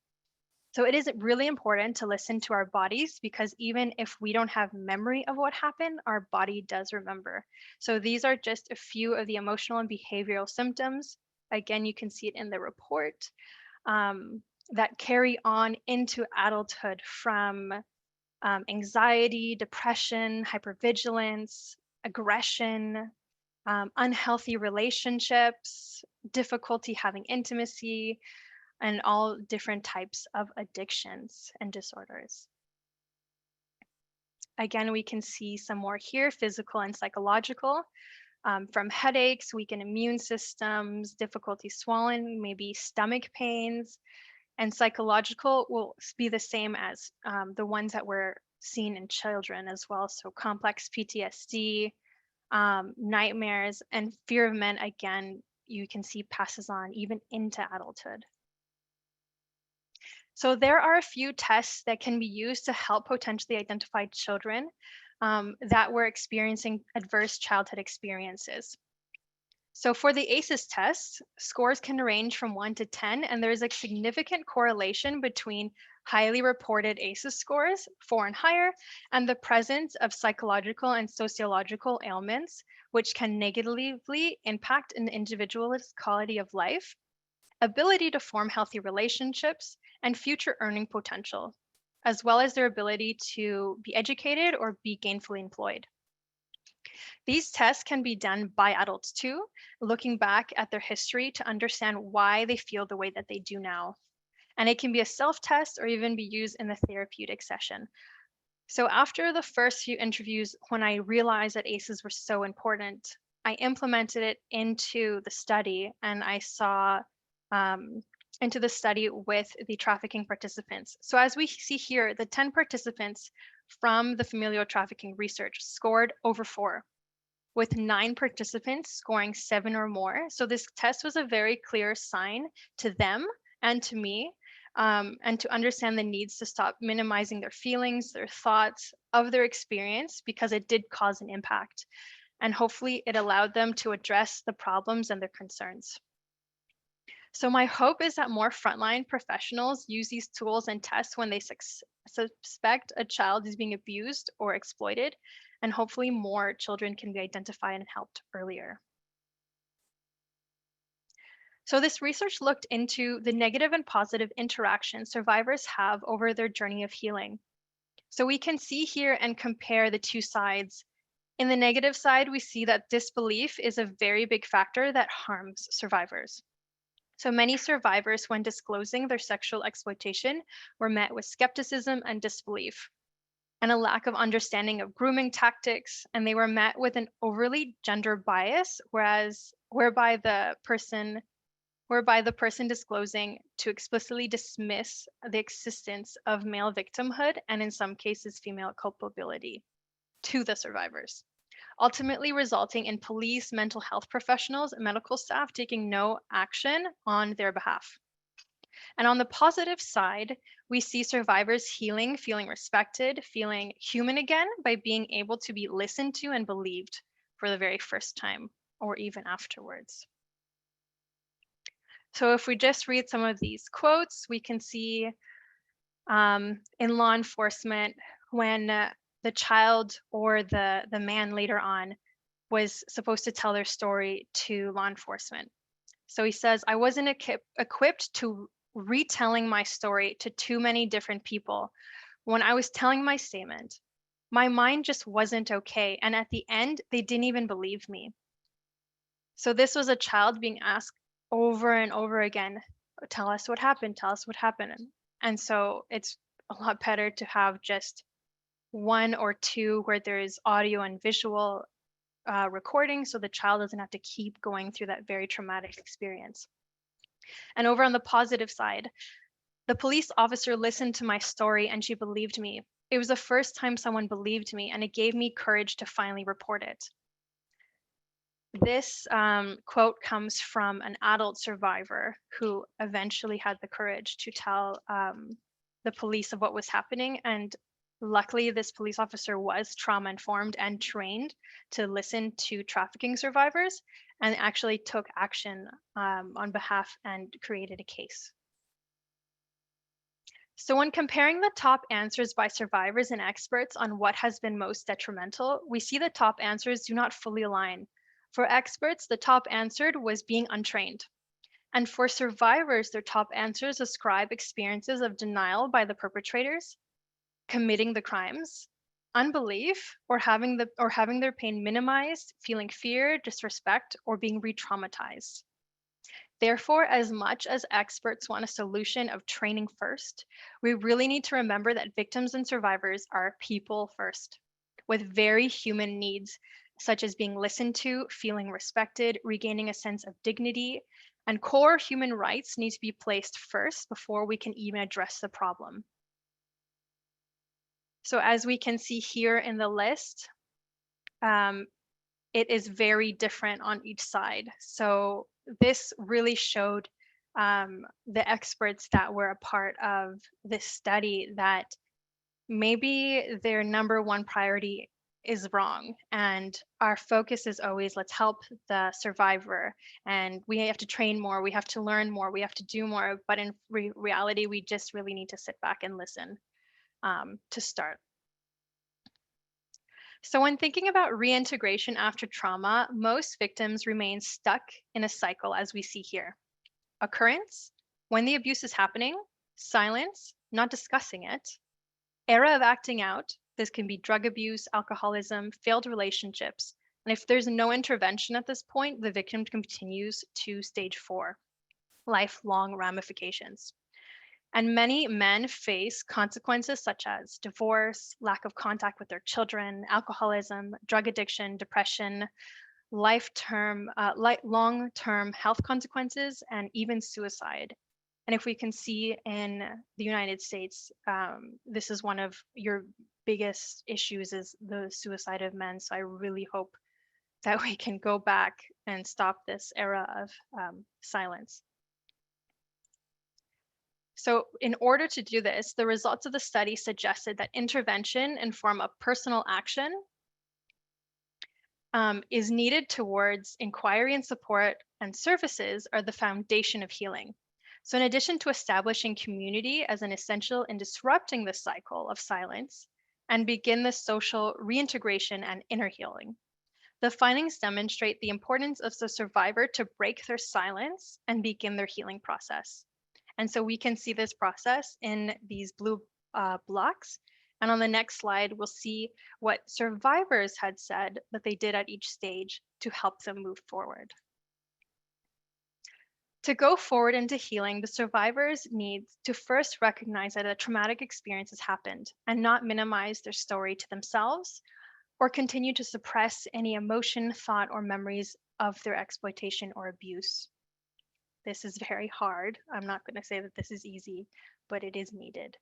So it is really important to listen to our bodies because even if we don't have memory of what happened, our body does remember. So these are just a few of the emotional and behavioral symptoms. Again, you can see it in the report that carry on into adulthood from anxiety, depression, hypervigilance, aggression, unhealthy relationships, difficulty having intimacy, and all different types of addictions and disorders. Again, we can see some more here, physical and psychological. From headaches, weakened immune systems, difficulty swallowing, maybe stomach pains, and psychological will be the same as the ones that were seen in children as well. So complex PTSD, nightmares, and fear of men, again, you can see passes on even into adulthood. So there are a few tests that can be used to help potentially identify children that were experiencing adverse childhood experiences. So for the ACEs test, scores can range from 1 to 10, and there's a significant correlation between highly reported ACEs scores, 4 and higher, and the presence of psychological and sociological ailments, which can negatively impact an individual's quality of life, ability to form healthy relationships, and future earning potential, as well as their ability to be educated or be gainfully employed. These tests can be done by adults too, looking back at their history to understand why they feel the way that they do now. And it can be a self-test or even be used in the therapeutic session. So after the first few interviews, when I realized that ACEs were so important, I implemented it into the study, and I saw into the study with the trafficking participants. So as we see here, the 10 participants from the familial trafficking research scored over 4, with 9 participants scoring 7 or more. So this test was a very clear sign to them and to me, and to understand the needs to stop minimizing their feelings, their thoughts of their experience, because it did cause an impact. And hopefully it allowed them to address the problems and their concerns. So my hope is that more frontline professionals use these tools and tests when they suspect a child is being abused or exploited, and hopefully more children can be identified and helped earlier. So this research looked into the negative and positive interactions survivors have over their journey of healing. So we can see here and compare the two sides. In the negative side, we see that disbelief is a very big factor that harms survivors. So many survivors, when disclosing their sexual exploitation, were met with skepticism and disbelief, and a lack of understanding of grooming tactics, and they were met with an overly gender bias, whereas whereby the person disclosing to explicitly dismiss the existence of male victimhood and in some cases female culpability to the survivors, ultimately resulting in police, mental health professionals, and medical staff taking no action on their behalf. And on the positive side, we see survivors healing, feeling respected, feeling human again by being able to be listened to and believed for the very first time or even afterwards. So if we just read some of these quotes, we can see in law enforcement when the child or the man later on was supposed to tell their story to law enforcement. So he says, I wasn't equipped to retelling my story to too many different people. When I was telling my statement, my mind just wasn't okay. And at the end, they didn't even believe me. So this was a child being asked over and over again, tell us what happened, tell us what happened. And so it's a lot better to have just one or two where there's audio and visual recording so the child doesn't have to keep going through that very traumatic experience. And over on the positive side, the police officer listened to my story and she believed me. It was the first time someone believed me and it gave me courage to finally report it. This quote comes from an adult survivor who eventually had the courage to tell the police of what was happening. And luckily, this police officer was trauma informed and trained to listen to trafficking survivors and actually took action on behalf and created a case. So when comparing the top answers by survivors and experts on what has been most detrimental, we see the top answers do not fully align. For experts, the top answered was being untrained. And for survivors, their top answers ascribe experiences of denial by the perpetrators, committing the crimes, unbelief, or having their pain minimized, feeling fear, disrespect, or being re-traumatized. Therefore, as much as experts want a solution of training first, we really need to remember that victims and survivors are people first, with very human needs, such as being listened to, feeling respected, regaining a sense of dignity, and core human rights need to be placed first before we can even address the problem. So as we can see here in the list, it is very different on each side. So this really showed the experts that were a part of this study that maybe their number one priority is wrong. And our focus is always, let's help the survivor. And we have to train more, we have to learn more, we have to do more. But in reality, we just really need to sit back and listen to start. So when thinking about reintegration after trauma, most victims remain stuck in a cycle as we see here. Occurrence, when the abuse is happening, silence, not discussing it, era of acting out, this can be drug abuse, alcoholism, failed relationships, and if there's no intervention at this point, the victim continues to stage 4, lifelong ramifications. And many men face consequences such as divorce, lack of contact with their children, alcoholism, drug addiction, depression, long-term health consequences, and even suicide. And if we can see in the United States, this is one of your biggest issues is the suicide of men. So I really hope that we can go back and stop this era of silence. So in order to do this, the results of the study suggested that intervention in form of personal action is needed towards inquiry and support, and services are the foundation of healing. So in addition to establishing community as an essential in disrupting the cycle of silence and begin the social reintegration and inner healing, the findings demonstrate the importance of the survivor to break their silence and begin their healing process. And so we can see this process in these blue blocks. And on the next slide, we'll see what survivors had said that they did at each stage to help them move forward. To go forward into healing, the survivors need to first recognize that a traumatic experience has happened and not minimize their story to themselves or continue to suppress any emotion, thought, or memories of their exploitation or abuse. This is very hard. I'm not going to say that this is easy, but it is needed.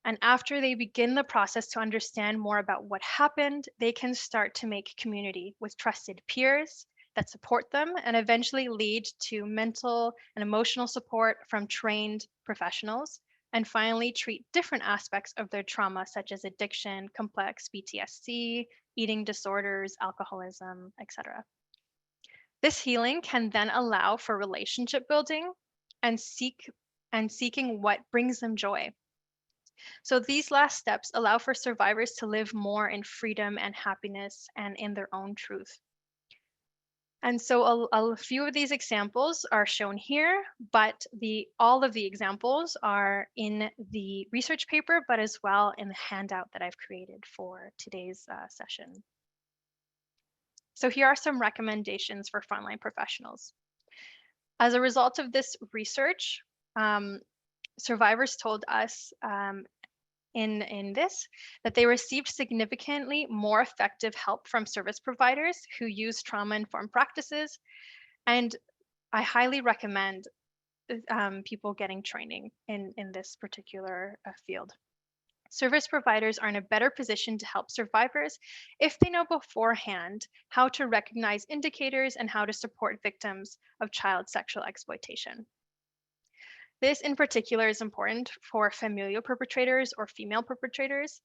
And after they begin the process to understand more about what happened, they can start to make community with trusted peers that support them and eventually lead to mental and emotional support from trained professionals, and finally treat different aspects of their trauma, such as addiction, complex PTSD, eating disorders, alcoholism, etc. This healing can then allow for relationship building and seeking what brings them joy. So these last steps allow for survivors to live more in freedom and happiness and in their own truth. And so a few of these examples are shown here, but all of the examples are in the research paper, but as well in the handout that I've created for today's session. So here are some recommendations for frontline professionals. As a result of this research, survivors told us in this that they received significantly more effective help from service providers who use trauma-informed practices, and I highly recommend people getting training in this particular field. Service providers are in a better position to help survivors if they know beforehand how to recognize indicators and how to support victims of child sexual exploitation. This in particular is important for familial perpetrators or female perpetrators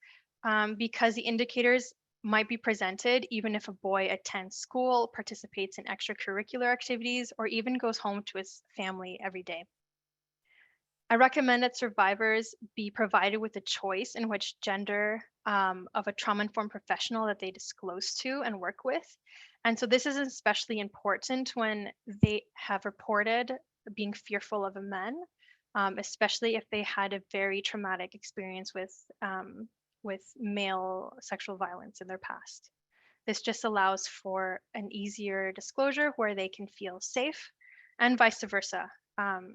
because the indicators might be presented even if a boy attends school, participates in extracurricular activities, or even goes home to his family every day. I recommend that survivors be provided with a choice in which gender of a trauma-informed professional that they disclose to and work with. And so this is especially important when they have reported being fearful of a man, especially if they had a very traumatic experience with male sexual violence in their past. This just allows for an easier disclosure where they can feel safe, and vice versa.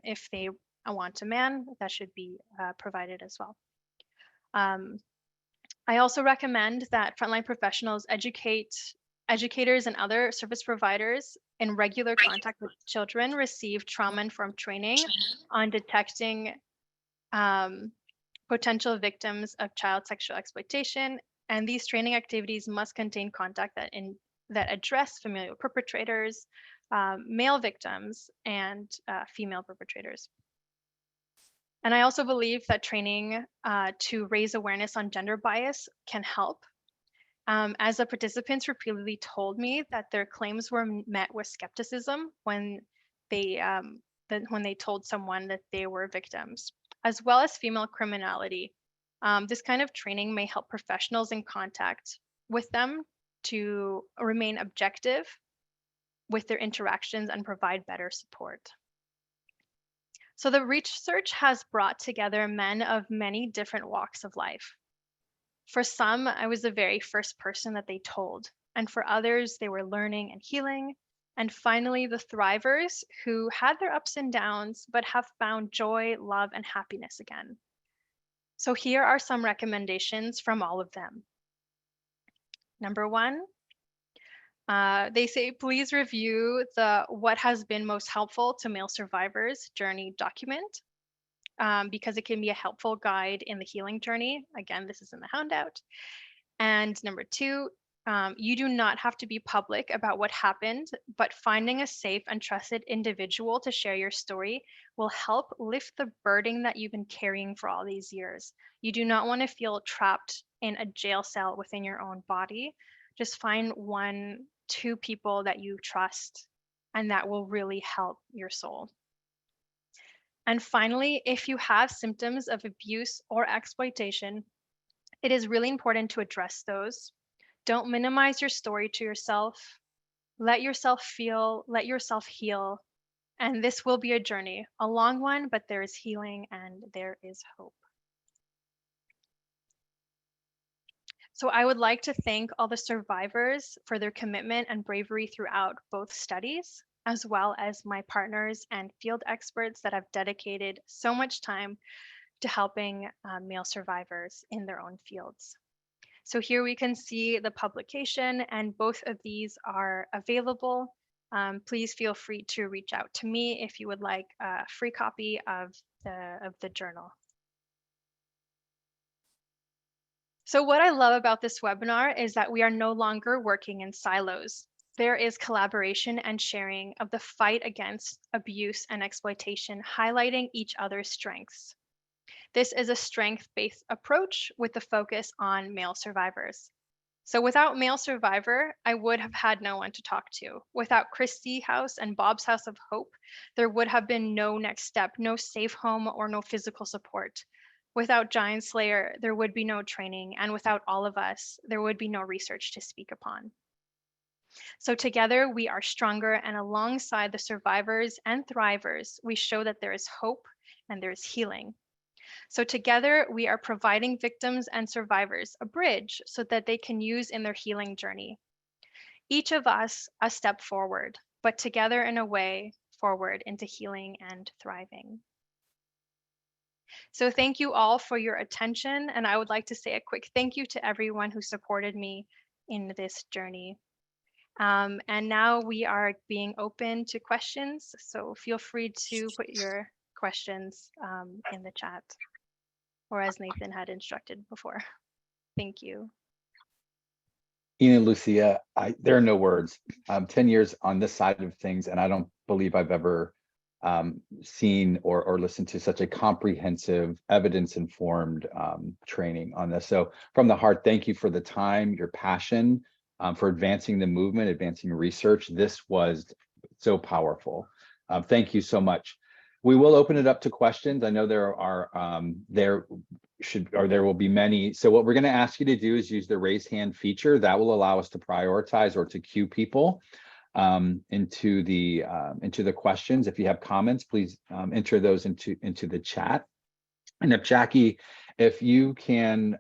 If they want a man, that should be provided as well. I also recommend that frontline professionals educators and other service providers in regular contact with children receive trauma-informed training on detecting potential victims of child sexual exploitation, and these training activities must contain content that address familial perpetrators, male victims, and female perpetrators. And I also believe that training to raise awareness on gender bias can help. As the participants repeatedly told me that their claims were met with skepticism when they told someone that they were victims, as well as female criminality. This kind of training may help professionals in contact with them to remain objective with their interactions and provide better support. So the research has brought together men of many different walks of life. For some, I was the very first person that they told, and for others, they were learning and healing. And finally, the thrivers who had their ups and downs, but have found joy, love, and happiness again. So here are some recommendations from all of them. Number one, they say, please review the what has been most helpful to male survivors journey document because it can be a helpful guide in the healing journey. Again, this is in the handout. And number two, you do not have to be public about what happened, but finding a safe and trusted individual to share your story will help lift the burden that you've been carrying for all these years. You do not want to feel trapped in a jail cell within your own body. Just find 1-2 people that you trust, and that will really help your soul. And finally, if you have symptoms of abuse or exploitation, it is really important to address those. Don't minimize your story to yourself. Let yourself feel, let yourself heal. And this will be a journey, a long one, but there is healing and there is hope. So I would like to thank all the survivors for their commitment and bravery throughout both studies, as well as my partners and field experts that have dedicated so much time to helping male survivors in their own fields. So here we can see the publication, and both of these are available. Please feel free to reach out to me if you would like a free copy of the journal. So what I love about this webinar is that we are no longer working in silos. There is collaboration and sharing of the fight against abuse and exploitation, highlighting each other's strengths. This is a strength-based approach with the focus on male survivors. So without male survivor, I would have had no one to talk to. Without Christie House and Bob's House of Hope, there would have been no next step, no safe home, or no physical support. Without Giant Slayer, there would be no training, and without all of us, there would be no research to speak upon. So together we are stronger, and alongside the survivors and thrivers, we show that there is hope and there is healing. So together we are providing victims and survivors a bridge so that they can use in their healing journey. Each of us a step forward, but together in a way forward into healing and thriving. So thank you all for your attention, and I would like to say a quick thank you to everyone who supported me in this journey. And now we are being open to questions, so feel free to put your questions in the chat, or as Nathan had instructed before. Thank you. Ena Lucia, there are no words. 10 years on this side of things, and I don't believe I've ever seen or listened to such a comprehensive, evidence-informed training on this. So from the heart, thank you for the time, your passion, for advancing the movement, advancing research. This was so powerful. Thank you so much. We will open it up to questions. I know there will be many. So what we're going to ask you to do is use the raise hand feature. That will allow us to prioritize or to queue people into the questions. If you have comments, please enter those into the chat. And if Jackie, if you can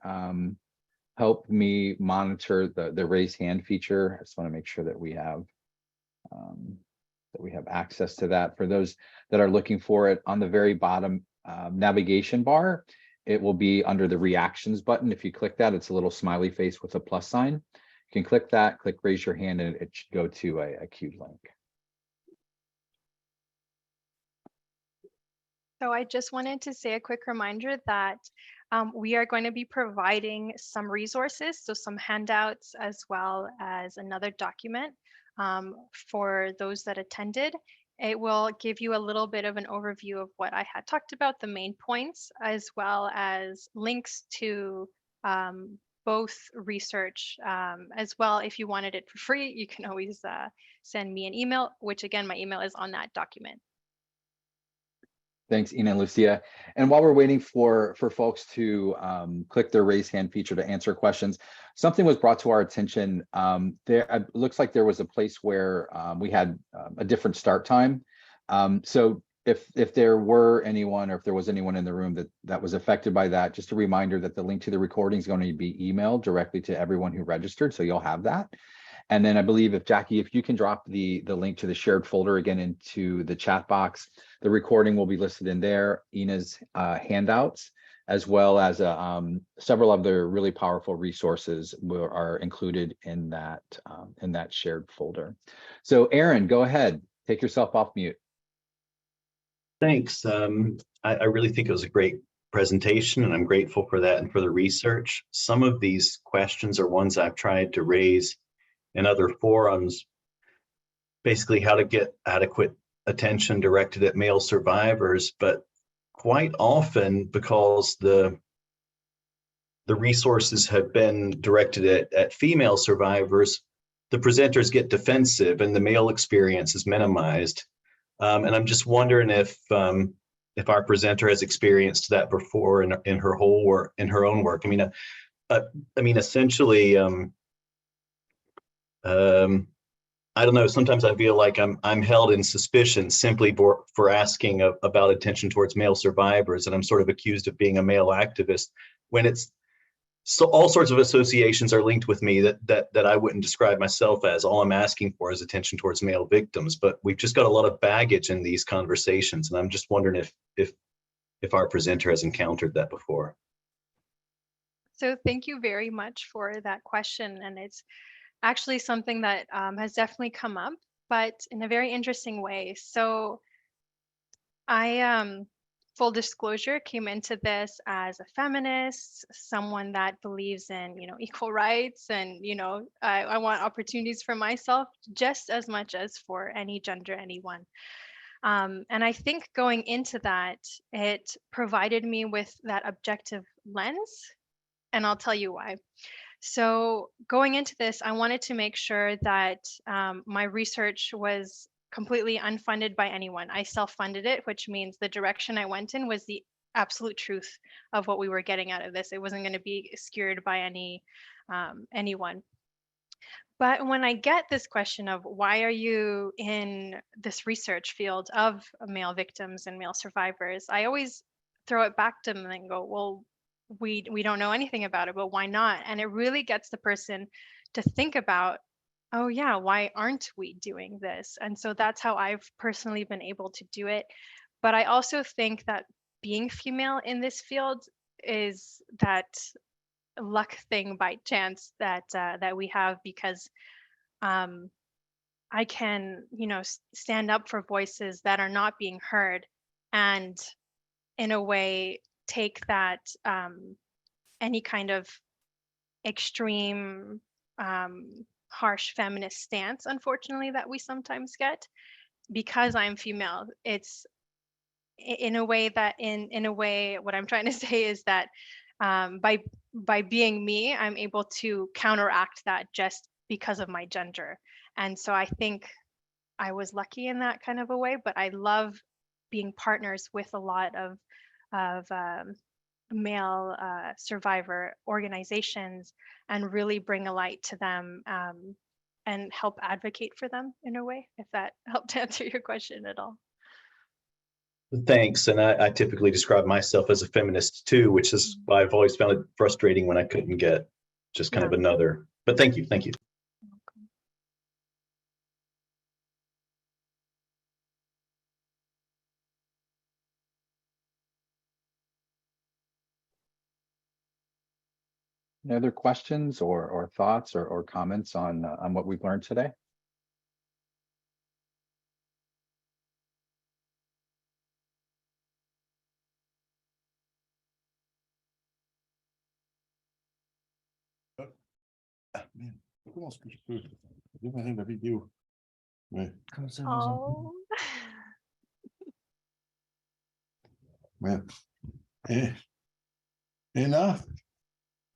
help me monitor the raise hand feature, I just want to make sure that we have access to that. For those that are looking for it, on the very bottom navigation bar, it will be under the reactions button. If you click that, it's a little smiley face with a plus sign. You can click that, click raise your hand, and it should go to a queued link. So I just wanted to say a quick reminder that we are going to be providing some resources, so some handouts as well as another document for those that attended. It will give you a little bit of an overview of what I had talked about, the main points, as well as links to both research as well. If you wanted it for free, you can always send me an email, which again, my email is on that document. Thanks, Ena Lucia. And while we're waiting for folks to click their raise hand feature to answer questions, something was brought to our attention. It looks like there was a place where we had a different start time. So if there were anyone, or if there was anyone in the room that was affected by that, just a reminder that the link to the recording is going to be emailed directly to everyone who registered, so you'll have that. And then I believe if Jackie, if you can drop the link to the shared folder again into the chat box, the recording will be listed in there, Ena's handouts, as well as several other really powerful resources are included in that shared folder. So Aaron, go ahead, take yourself off mute. Thanks. I really think it was a great presentation, and I'm grateful for that and for the research. Some of these questions are ones I've tried to raise in other forums, basically how to get adequate attention directed at male survivors, but quite often, because the resources have been directed at female survivors, the presenters get defensive and the male experience is minimized. And I'm just wondering if our presenter has experienced that before in her whole work, in her own work. I mean, essentially, I don't know, sometimes I feel like I'm held in suspicion simply for asking about attention towards male survivors, and I'm sort of accused of being a male activist when it's so all sorts of associations are linked with me that I wouldn't describe myself as. All I'm asking for is attention towards male victims, but we've just got a lot of baggage in these conversations, and I'm just wondering if our presenter has encountered that before. So thank you very much for that question. And it's actually something that has definitely come up, but in a very interesting way. So I, full disclosure, came into this as a feminist, someone that believes in, equal rights and, I want opportunities for myself just as much as for any gender, anyone. And I think going into that, it provided me with that objective lens, and I'll tell you why. So going into this, I wanted to make sure that my research was completely unfunded by anyone. I self-funded it, which means the direction I went in was the absolute truth of what we were getting out of this. It wasn't going to be skewed by anyone. But when I get this question of why are you in this research field of male victims and male survivors, I always throw it back to them and go, well, we don't know anything about it, but why not? And it really gets the person to think about, oh yeah, why aren't we doing this? And so that's how I've personally been able to do it. But I also think that being female in this field is that luck thing by chance that we have, because I can, stand up for voices that are not being heard, and in a way take that any kind of extreme harsh feminist stance, unfortunately, that we sometimes get because I'm female. It's in a way that in a way what I'm trying to say is that by being me, I'm able to counteract that just because of my gender. And so I think I was lucky in that kind of a way, but I love being partners with a lot of male survivor organizations and really bring a light to them, and help advocate for them in a way, if that helped answer your question at all. Thanks. And I typically describe myself as a feminist too, which is why I've always found it frustrating when I couldn't get just kind of another. But thank you. Thank you. Any other questions or thoughts or comments on what we've learned today? Merde, comment est-ce que je peux démarrer la vidéo? Ouais. Comme ça, Oh. Merde. Ena,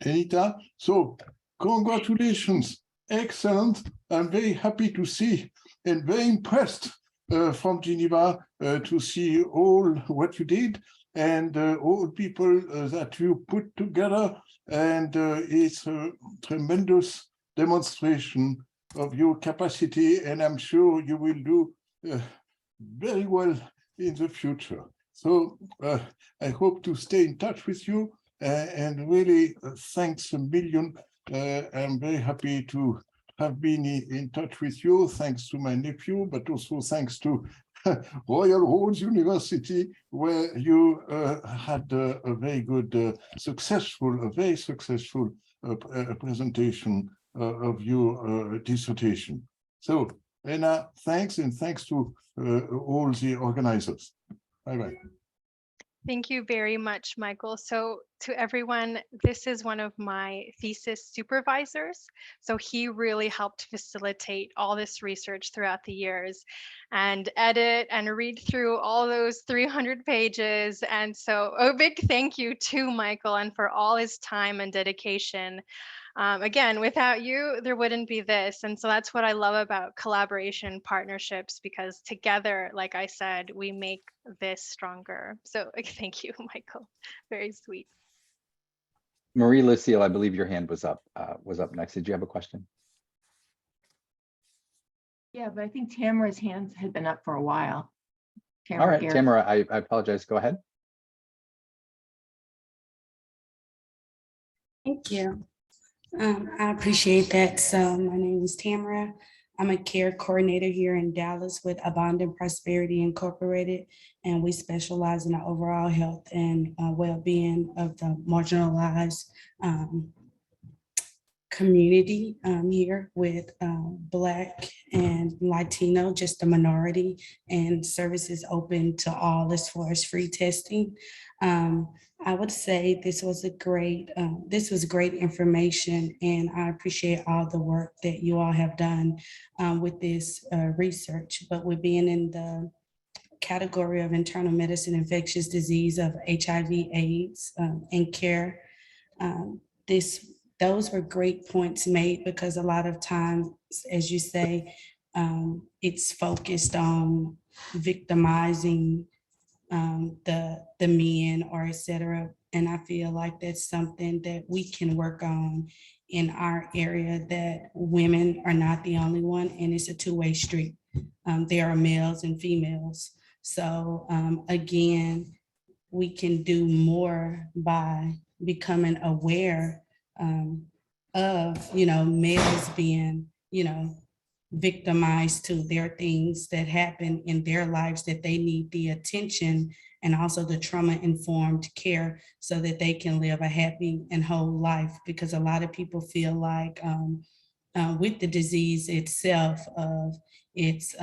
Anita, so congratulations, excellent. I'm very happy to see and very impressed from Geneva to see all what you did and all people that you put together. And it's a tremendous demonstration of your capacity, and I'm sure you will do very well in the future. So I hope to stay in touch with you, and really thanks a million. I'm very happy to have been in touch with you, thanks to my nephew, but also thanks to Royal Roads University, where you had a very good, very successful presentation of your dissertation. So, Ena, thanks, and thanks to all the organizers. Bye-bye. Thank you very much, Michael. So to everyone, this is one of my thesis supervisors. So he really helped facilitate all this research throughout the years and edit and read through all those 300 pages. And so a big thank you to Michael and for all his time and dedication. Again, without you, there wouldn't be this. And so that's what I love about collaboration partnerships, because together, like I said, we make this stronger. So thank you, Michael. Very sweet. Marie Lucille, I believe your hand was up next. Did you have a question? Yeah, but I think Tamara's hands had been up for a while. All right, Tamara, I apologize. Go ahead. Thank you. I appreciate that. So my name is Tamara. I'm a care coordinator here in Dallas with Abundant Prosperity Incorporated, and we specialize in the overall health and well-being of the marginalized community here with Black and Latino, just a minority, and services open to all as far as free testing. I would say this was great information, and I appreciate all the work that you all have done with this research. But with being in the category of internal medicine, infectious disease of HIV/AIDS and care, those were great points made, because a lot of times, as you say, it's focused on victimizing the men or et cetera. And I feel like that's something that we can work on in our area, that women are not the only one, and it's a two-way street. There are males and females. So again, we can do more by becoming aware of, males being, victimized to their things that happen in their lives, that they need the attention and also the trauma-informed care so that they can live a happy and whole life. Because a lot of people feel like with the disease itself of it's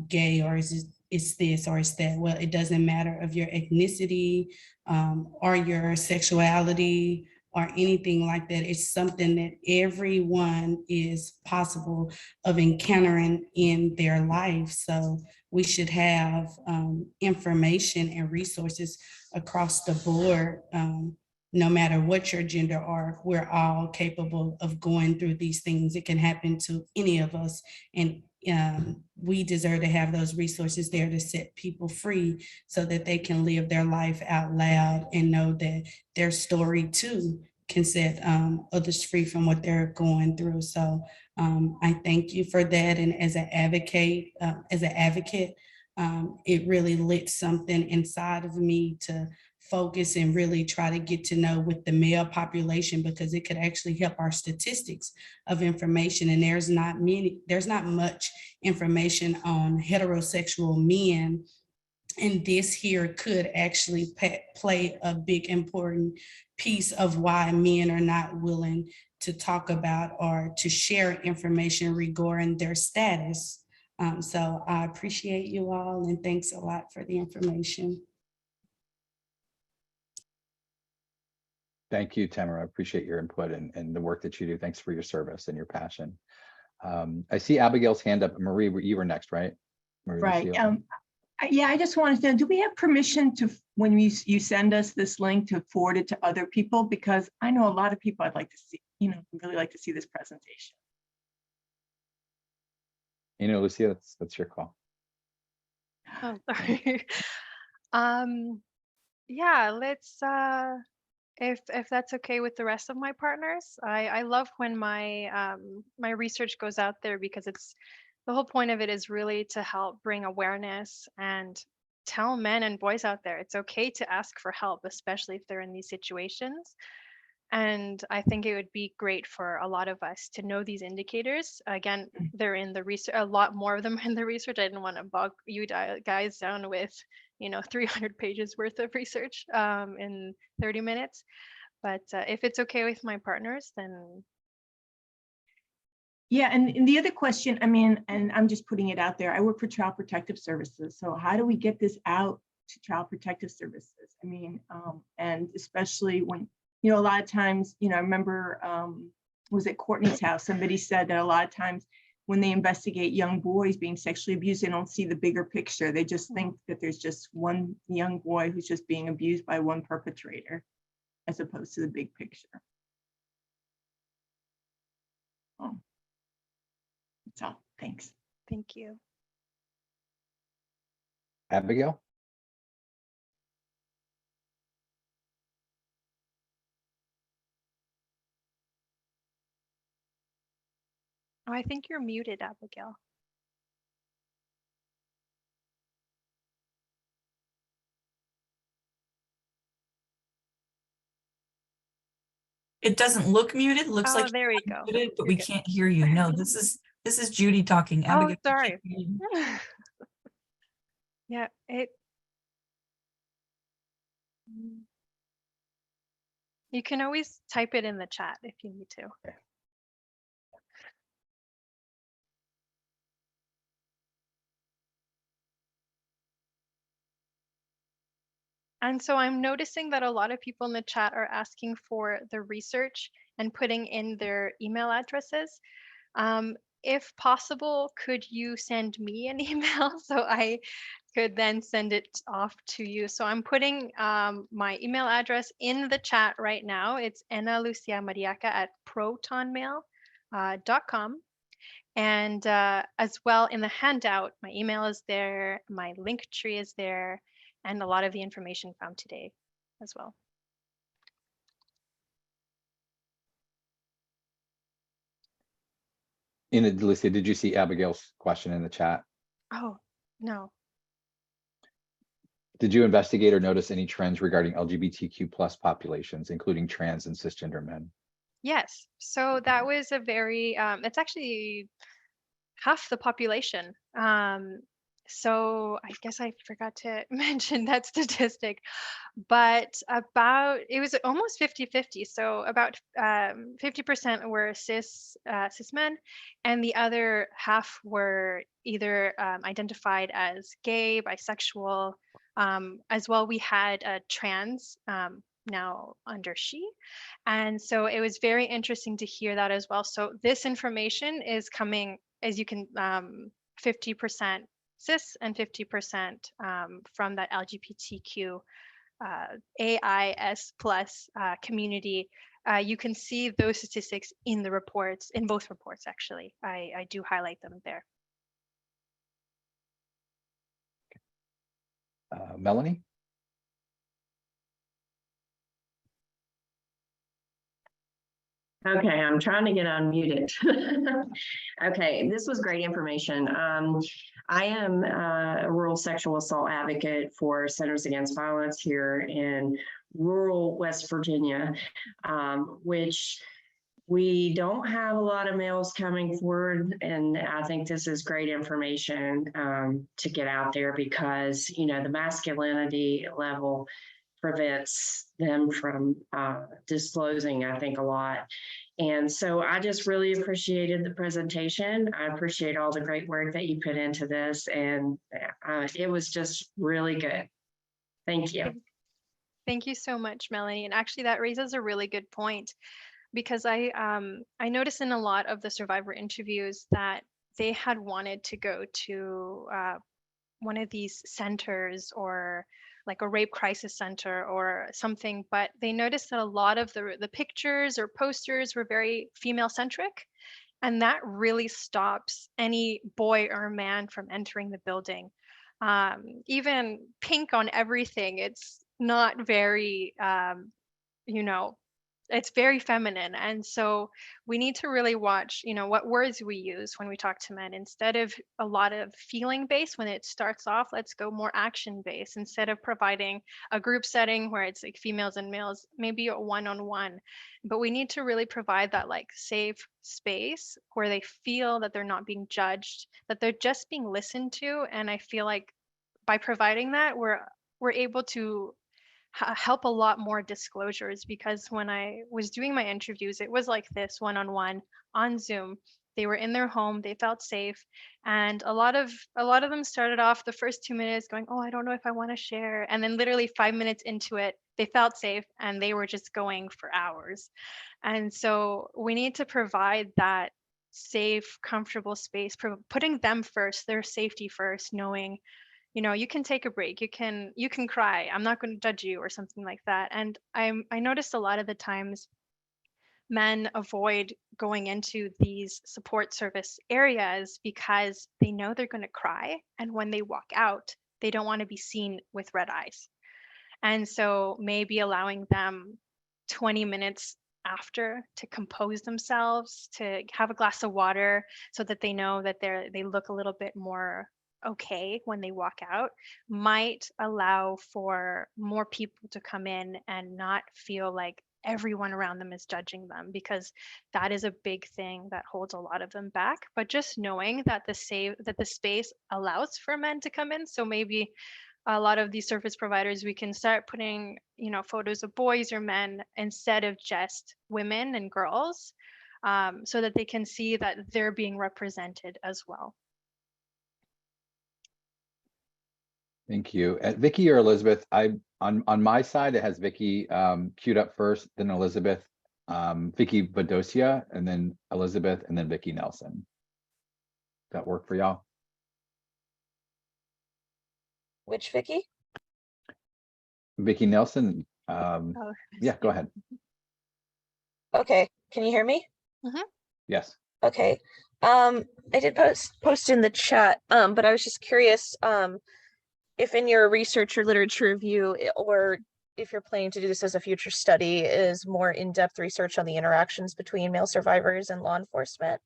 gay, or it's this or it's that. Well, it doesn't matter of your ethnicity or your sexuality or anything like that. It's something that everyone is possible of encountering in their life. So we should have information and resources across the board. No matter what your gender are, we're all capable of going through these things. It can happen to any of us. And we deserve to have those resources there to set people free so that they can live their life out loud and know that their story too can set others free from what they're going through. So I thank you for that. And as an advocate, it really lit something inside of me to focus and really try to get to know with the male population, because it could actually help our statistics of information. And there's not much information on heterosexual men. And this here could actually play a big important piece of why men are not willing to talk about or to share information regarding their status. So I appreciate you all, and thanks a lot for the information. Thank you, Tamara. I appreciate your input and the work that you do. Thanks for your service and your passion. I see Abigail's hand up. Marie, you were next, right? Marie, right. Yeah, I just wanted to know, do we have permission to, when you send us this link, to forward it to other people? Because I know a lot of people I'd like to see, really like to see this presentation. Ena Lucia, that's your call. Oh, sorry. Yeah, let's if that's okay with the rest of my partners. I love when my my research goes out there, because it's the whole point of it is really to help bring awareness and tell men and boys out there it's okay to ask for help, especially if they're in these situations. And I think it would be great for a lot of us to know these indicators. Again, they're in the research, a lot more of them in the research. I didn't want to bog you guys down with, 300 pages worth of research in 30 minutes. But if it's okay with my partners, then. Yeah, and the other question, and I'm just putting it out there, I work for Child Protective Services. So how do we get this out to Child Protective Services? And especially when, a lot of times, I remember, was at Courtney's house, somebody said that a lot of times when they investigate young boys being sexually abused, they don't see the bigger picture. They just think that there's just one young boy who's just being abused by one perpetrator, as opposed to the big picture. That's all. Thanks. Thank you. Abigail? Oh, I think you're muted, Abigail. It doesn't look muted. Looks like there we go. muted, but we can't hear you. No, this is This is Judy talking. Oh, Abigail sorry. Pacheco. Yeah, you can always type it in the chat if you need to. And so I'm noticing that a lot of people in the chat are asking for the research and putting in their email addresses. If possible, could you send me an email so I could then send it off to you? So I'm putting my email address in the chat right now. It's Ena Lucia Mariaca at protonmail.com. And as well in the handout, my email is there, my link tree is there, and a lot of the information found today as well. Ena Lucia, did you see Abigail's question in the chat? Oh, no. Did you investigate or notice any trends regarding LGBTQ plus populations, including trans and cisgender men? Yes. So that was a very, it's actually half the population. So I guess I forgot to mention that statistic, but it was almost 50-50. So about 50% were cis men, and the other half were either identified as gay, bisexual. As well, we had a trans, now under she. And so it was very interesting to hear that as well. So this information is coming, as you can, 50% cis and 50% from that LGBTQ AIS plus community. You can see those statistics in the reports, in both reports, actually. I do highlight them there. Melanie? Okay, I'm trying to get unmuted. Okay, this was great information. I am a rural sexual assault advocate for Centers Against Violence here in rural West Virginia, which we don't have a lot of males coming forward. And I think this is great information to get out there because, you know, the masculinity level prevents them from disclosing, I think, a lot. And so I just really appreciated the presentation. I appreciate all the great work that you put into this. And it was just really good. Thank you. Thank you so much, Melanie. And actually that raises a really good point, because I noticed in a lot of the survivor interviews that they had wanted to go to one of these centers, or like a rape crisis center or something, but they noticed that a lot of the pictures or posters were very female centric, and that really stops any boy or man from entering the building. Even pink on everything, it's not very you know, it's very feminine. And so we need to really watch, you know, what words we use when we talk to men. Instead of a lot of feeling based when it starts off, let's go more action based. Instead of providing a group setting where it's like females and males, maybe a one-on-one. But we need to really provide that like safe space where they feel that they're not being judged, that they're just being listened to. And I feel like by providing that, we're able to help a lot more disclosures, because when I was doing my interviews, it was like this one-on-one on Zoom. They were in their home, they felt safe, and a lot of them started off the first 2 minutes going, oh, I don't know if I want to share, and then literally 5 minutes into it, they felt safe and they were just going for hours. And so we need to provide that safe, comfortable space, putting them first, their safety first, knowing, you know, you can take a break, you can cry, I'm not going to judge you, or something like that. And I noticed a lot of the times men avoid going into these support service areas because they know they're going to cry, and when they walk out, they don't want to be seen with red eyes. And so maybe allowing them 20 minutes after to compose themselves, to have a glass of water, so that they know that they look a little bit more okay when they walk out, might allow for more people to come in and not feel like everyone around them is judging them, because that is a big thing that holds a lot of them back. But just knowing that the space allows for men to come in, so maybe a lot of these service providers, we can start putting, photos of boys or men instead of just women and girls, so that they can see that they're being represented as well. Thank you. Vicky or Elizabeth, on my side, it has Vicky queued up first, then Elizabeth, Vicky Vadosia, and then Elizabeth, and then Vicky Nelson. Does that work for y'all? Which Vicky? Vicky Nelson. Yeah, go ahead. Okay, can you hear me? Yes. Okay. I did post in the chat, but I was just curious if in your research or literature review, or if you're planning to do this as a future study, is more in-depth research on the interactions between male survivors and law enforcement.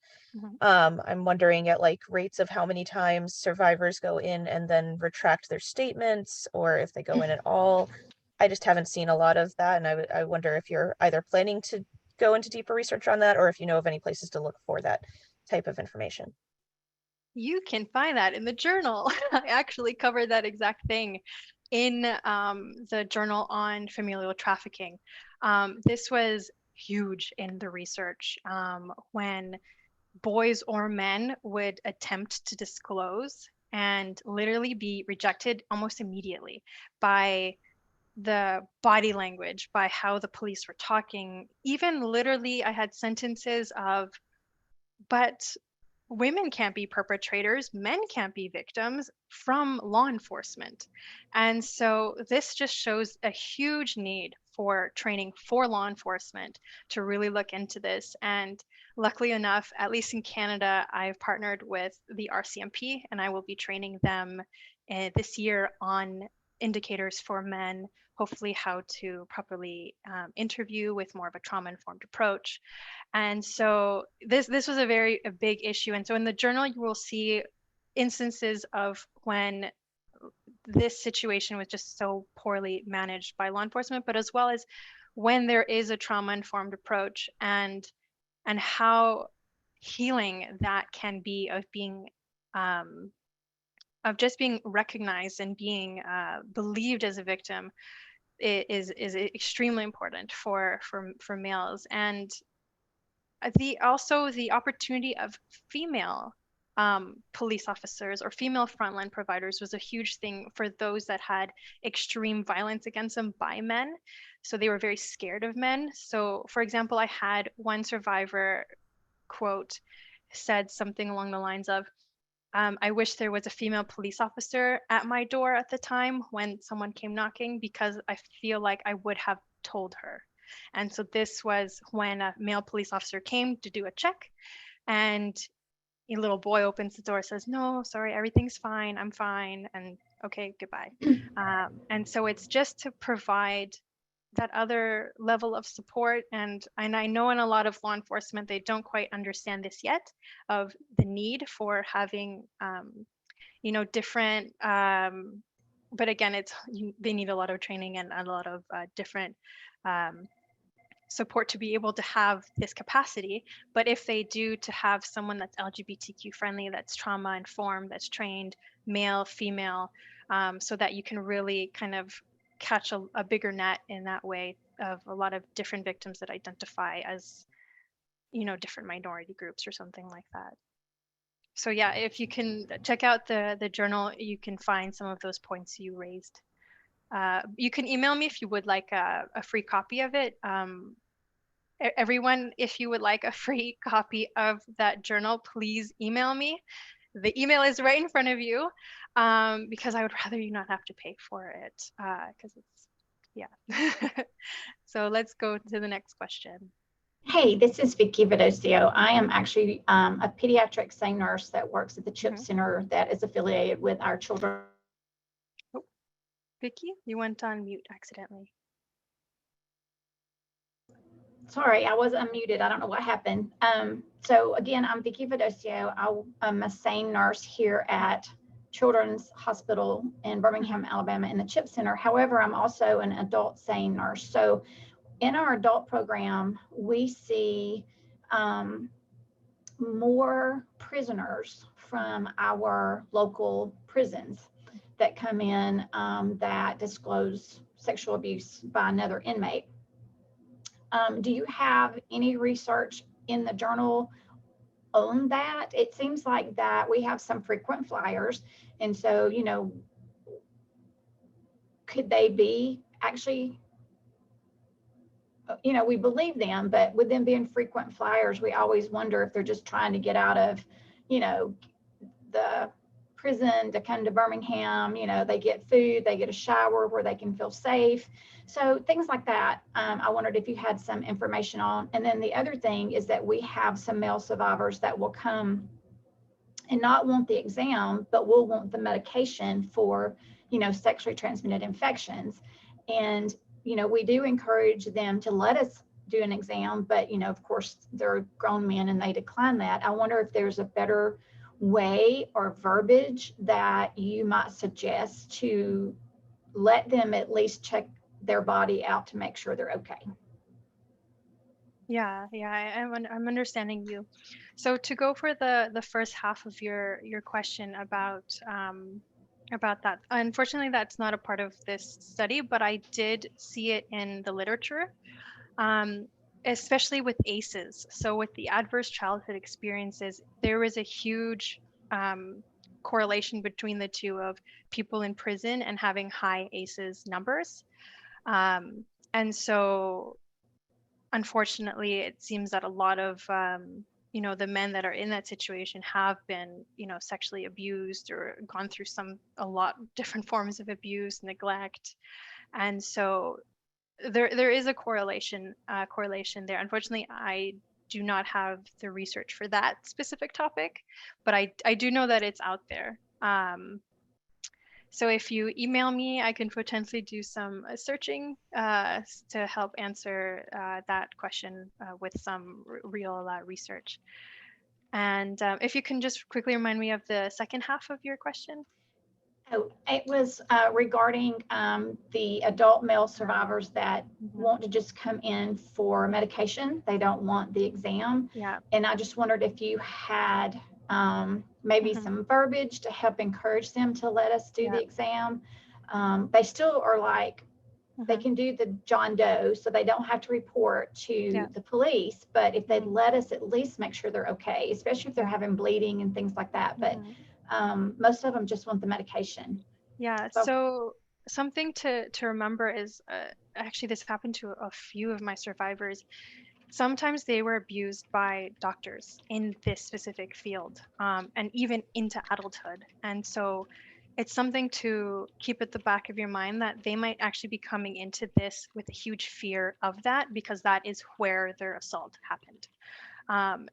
I'm wondering at like rates of how many times survivors go in and then retract their statements, or if they go in at all. I just haven't seen a lot of that, and I wonder if you're either planning to go into deeper research on that, or if you know of any places to look for that type of information. You can find that in the journal. I actually covered that exact thing in the journal on familial trafficking. This was huge in the research when boys or men would attempt to disclose and literally be rejected almost immediately by the body language, by how the police were talking. Even literally, I had sentences of, but women can't be perpetrators, men can't be victims, from law enforcement. And so this just shows a huge need for training for law enforcement to really look into this. And luckily enough, at least in Canada, I've partnered with the RCMP, and I will be training them this year on indicators for men, hopefully how to properly interview with more of a trauma-informed approach. And so this was a big issue. And so in the journal, you will see instances of when this situation was just so poorly managed by law enforcement, but as well as when there is a trauma-informed approach, and how healing that can be of being of just being recognized and being believed as a victim is extremely important for males. And also the opportunity of female police officers or female frontline providers was a huge thing for those that had extreme violence against them by men. So they were very scared of men. So for example, I had one survivor quote said something along the lines of, I wish there was a female police officer at my door at the time when someone came knocking, because I feel like I would have told her. And so this was when a male police officer came to do a check, and a little boy opens the door, says, "No, sorry, everything's fine. I'm fine." And okay, goodbye. And so it's just to provide that other level of support. And I know in a lot of law enforcement, they don't quite understand this yet, of the need for having, different, but again, they need a lot of training and a lot of different support to be able to have this capacity. But if they do, to have someone that's LGBTQ friendly, that's trauma informed, that's trained, male, female, so that you can really kind of catch a bigger net in that way of a lot of different victims that identify as, different minority groups or something like that. So yeah, if you can check out the journal, you can find some of those points you raised. You can email me if you would like a free copy of it. Everyone, if you would like a free copy of that journal, please email me. The email is right in front of you, because I would rather you not have to pay for it, because it's, yeah. So let's go to the next question. Hey, this is Vicky Vidosio. I am actually a pediatric SANE nurse that works at the CHIP Center that is affiliated with our children. Oh, Vicky, you went on mute accidentally. Sorry, I was unmuted. I don't know what happened. So again, I'm Vicky Vidosio. I'm a SANE nurse here at Children's Hospital in Birmingham, Alabama in the CHIP Center. However, I'm also an adult SANE nurse. So in our adult program, we see more prisoners from our local prisons that come in that disclose sexual abuse by another inmate. Do you have any research in the journal on that? It seems like that we have some frequent flyers, and so, you know, could they be actually, you know, we believe them, but with them being frequent flyers, we always wonder if they're just trying to get out of, you know, the prison to come to Birmingham. You know, they get food, they get a shower where they can feel safe. So things like that, I wondered if you had some information on. And then the other thing is that we have some male survivors that will come and not want the exam, but will want the medication for, you know, sexually transmitted infections. And, you know, we do encourage them to let us do an exam, but, you know, of course, they're grown men and they decline that. I wonder if there's a better way or verbiage that you might suggest to let them at least check their body out to make sure they're okay. Yeah, I'm understanding you. So to go for the first half of your question about that, unfortunately, that's not a part of this study, but I did see it in the literature, especially with ACEs. So with the adverse childhood experiences, there was a huge correlation between the two of people in prison and having high ACEs numbers. And so unfortunately, it seems that a lot of, you know, the men that are in that situation have been, you know, sexually abused or gone through a lot of different forms of abuse, neglect. And so there is a correlation there. Unfortunately, I do not have the research for that specific topic, but I do know that it's out there. So if you email me, I can potentially do some searching to help answer that question with some real research. And if you can just quickly remind me of the second half of your question. Oh, it was regarding the adult male survivors that want to just come in for medication. They don't want the exam. Yeah. And I just wondered if you had maybe some verbiage to help encourage them to let us do the exam. They still are like, they can do the John Doe, so they don't have to report to the police, but if they'd let us at least make sure they're okay, especially if they're having bleeding and things like that. But most of them just want the medication. Yeah, so something to remember is, actually this happened to a few of my survivors. Sometimes they were abused by doctors in this specific field, and even into adulthood. And so it's something to keep at the back of your mind that they might actually be coming into this with a huge fear of that, because that is where their assault happened.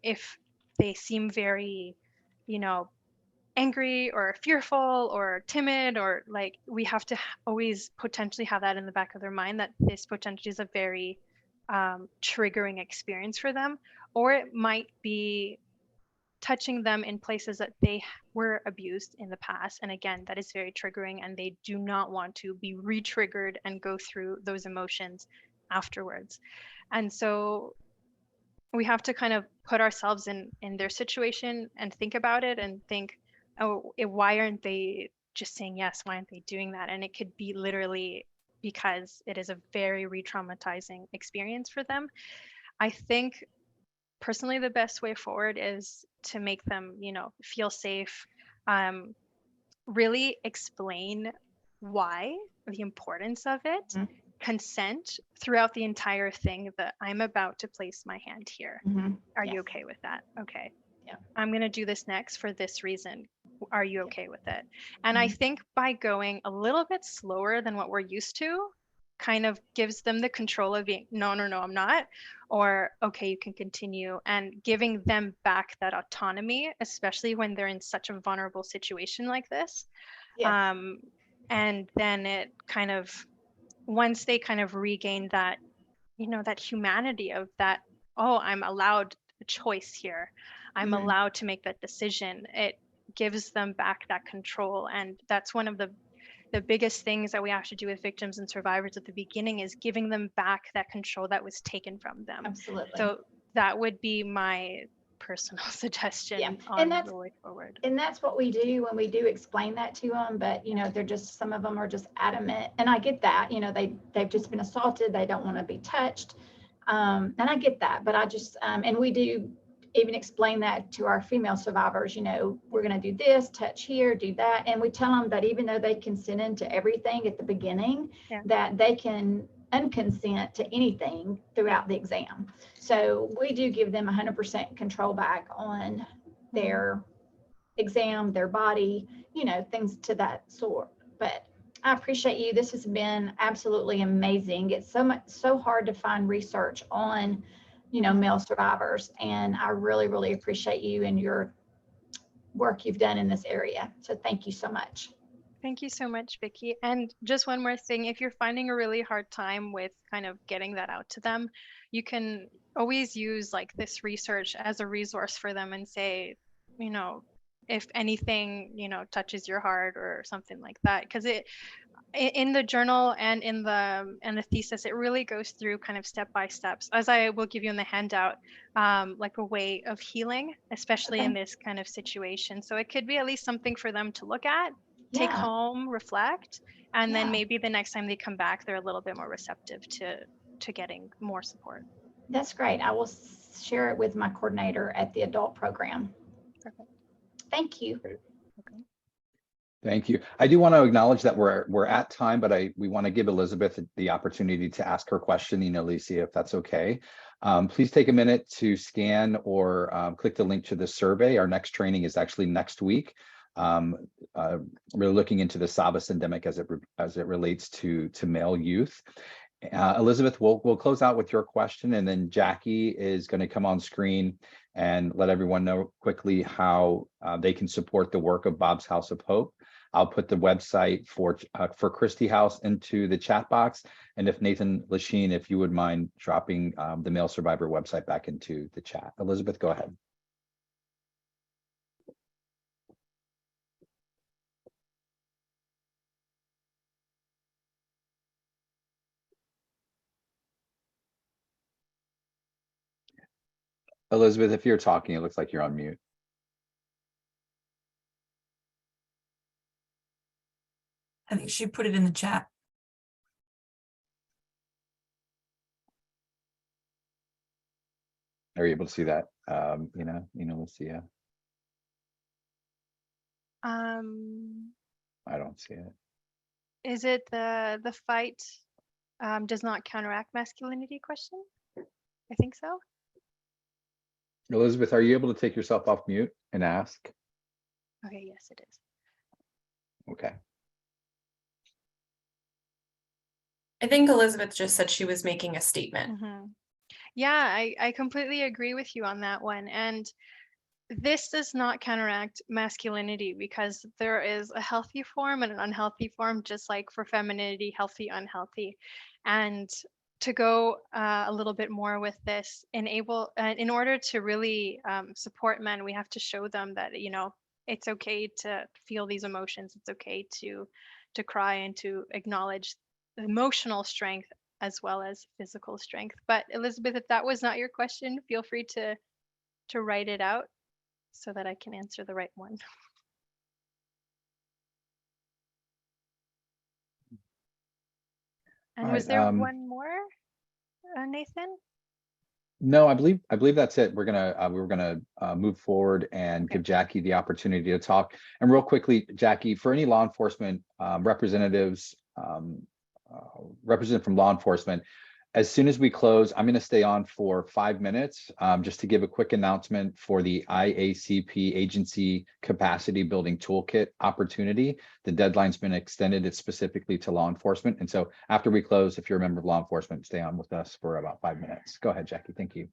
If they seem very, you know, angry or fearful or timid, or like, we have to always potentially have that in the back of their mind that this potentially is a very triggering experience for them, or it might be touching them in places that they were abused in the past. And again, that is very triggering, and they do not want to be re-triggered and go through those emotions afterwards. And so we have to kind of put ourselves in their situation and think about it and think, oh, why aren't they just saying yes? Why aren't they doing that? And it could be literally because it is a very re-traumatizing experience for them. I think personally the best way forward is to make them, you know, feel safe, really explain why, the importance of it, consent throughout the entire thing, that I'm about to place my hand here. Are you okay with that? Okay. Yeah. I'm going to do this next for this reason. Are you okay with it? And I think by going a little bit slower than what we're used to kind of gives them the control of being, no, I'm not, or okay, you can continue, and giving them back that autonomy, especially when they're in such a vulnerable situation like this. Yes. And then it kind of, once they kind of regain that, you know, that humanity of that, oh, I'm allowed a choice here, I'm allowed to make that decision, it gives them back that control. And that's one of the the biggest things that we have to do with victims and survivors at the beginning is giving them back that control that was taken from them. Absolutely. So that would be my personal suggestion Yeah, on and that's the way forward. And that's what we do when we do explain that to them, but they're just, some of them are just adamant, and I get that, they've just been assaulted, they don't want to be touched. And I get that, but I just, and we do even explain that to our female survivors, we're going to do this, touch here, do that. And we tell them that even though they consent to everything at the beginning, that they can unconsent to anything throughout the exam. So we do give them 100% control back on their exam, their body, things to that sort. But I appreciate you. This has been absolutely amazing. It's so hard to find research on, male survivors. And I really, really appreciate you and your work you've done in this area. So thank you so much. Thank you so much, Vicki. And just one more thing, if you're finding a really hard time with kind of getting that out to them, you can always use like this research as a resource for them and say, if anything, touches your heart or something like that. Because in the journal and in the thesis, it really goes through kind of step by steps, as I will give you in the handout, like a way of healing, especially in this kind of situation. So it could be at least something for them to look at, take home, reflect, and then maybe the next time they come back, they're a little bit more receptive to getting more support. That's great. I will share it with my coordinator at the adult program. Perfect. Thank you. Okay. Thank you. I do want to acknowledge that we're at time, but we want to give Elizabeth the opportunity to ask her question, Ena Lucia, if that's okay. Please take a minute to scan or click the link to the survey. Our next training is actually next week. We're looking into the SABA endemic as it relates to male youth. Elizabeth, we'll close out with your question, and then Jackie is going to come on screen and let everyone know quickly how they can support the work of Bob's House of Hope. I'll put the website for Christie House into the chat box, and if Nathan Lachine, if you would mind dropping the male survivor website back into the chat. Elizabeth, go ahead. Elizabeth, if you're talking, it looks like you're on mute. I think she put it in the chat. Are you able to see that, Ena Lucia? I don't see it. Is it the fight does not counteract masculinity question? I think so. Elizabeth, are you able to take yourself off mute and ask? Okay, yes, it is. Okay. I think Elizabeth just said she was making a statement. Mm-hmm. Yeah, I completely agree with you on that one. And this does not counteract masculinity, because there is a healthy form and an unhealthy form, just like for femininity, healthy, unhealthy. And to go a little bit more with this, in order to really support men, we have to show them that, it's okay to feel these emotions. It's okay to cry and to acknowledge emotional strength as well as physical strength. But Elizabeth, if that was not your question, feel free to write it out so that I can answer the right one. And All was right, there one more, Nathan? No, I believe that's it. We're gonna move forward and give Jackie the opportunity to talk. And real quickly, Jackie, for any law enforcement representatives, representative from law enforcement, as soon as we close, I'm going to stay on for 5 minutes just to give a quick announcement for the IACP Agency Capacity Building Toolkit opportunity. The deadline's been extended. It's specifically to law enforcement. And so after we close, if you're a member of law enforcement, stay on with us for about 5 minutes. Go ahead, Jackie. Thank you.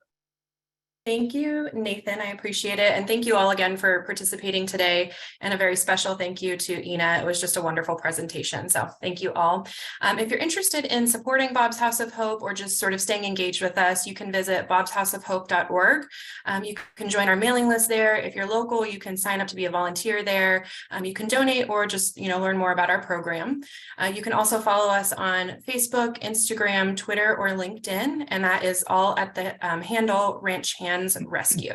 Thank you, Nathan. I appreciate it. And thank you all again for participating today. And a very special thank you to Ena. It was just a wonderful presentation. So thank you all. If you're interested in supporting Bob's House of Hope or just sort of staying engaged with us, you can visit bobshouseofhope.org. You can join our mailing list there. If you're local, you can sign up to be a volunteer there. You can donate or just learn more about our program. You can also follow us on Facebook, Instagram, Twitter, or LinkedIn. And that is all at the handle Ranch Hands Rescue.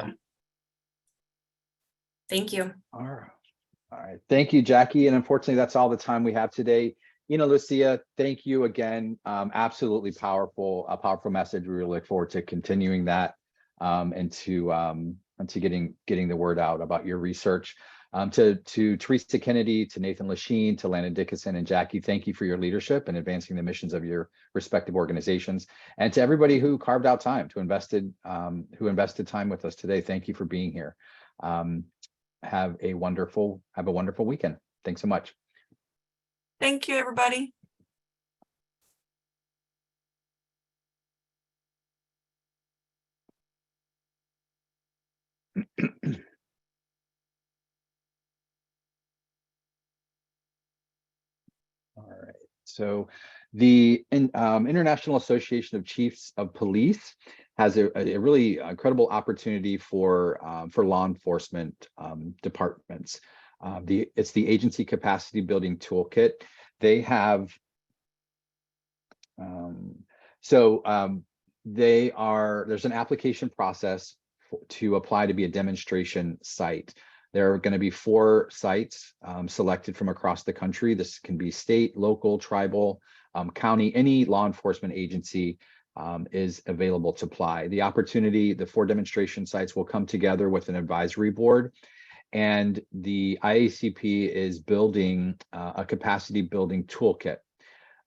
Thank you. All right. Thank you, Jackie. And unfortunately, that's all the time we have today. Ena Lucia, thank you again. Absolutely powerful, a powerful message. We really look forward to continuing that and to getting the word out about your research. To Teresa Kennedy, to Nathan Lachine, to Landon Dickinson and Jackie, thank you for your leadership and advancing the missions of your respective organizations. And to everybody who carved out time, who invested time with us today, thank you for being here. Have a wonderful weekend. Thanks so much. Thank you, everybody. All right. So the International Association of Chiefs of Police has a really incredible opportunity for law enforcement departments. It's the Agency Capacity Building Toolkit. They have there's an application process to apply to be a demonstration site. There are going to be 4 sites selected from across the country. This can be state, local, tribal, county, any law enforcement agency is available to apply. The opportunity, the 4 demonstration sites will come together with an advisory board, and the IACP is building a capacity building toolkit.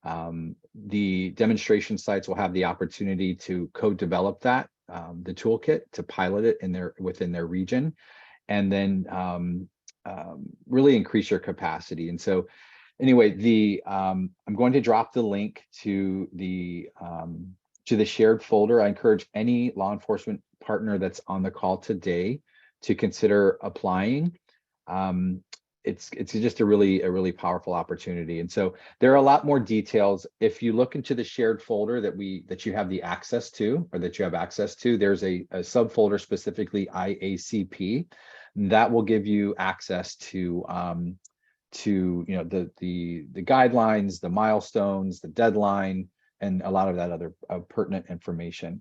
The demonstration sites will have the opportunity to co-develop that, the toolkit, to pilot it within their region, and then really increase your capacity. And so anyway, I'm going to drop the link to the shared folder. I encourage any law enforcement partner that's on the call today to consider applying. It's just a really powerful opportunity. And so there are a lot more details. If you look into the shared folder that you have access to, there's a subfolder specifically IACP that will give you access to the guidelines, the milestones, the deadline, and a lot of that other pertinent information.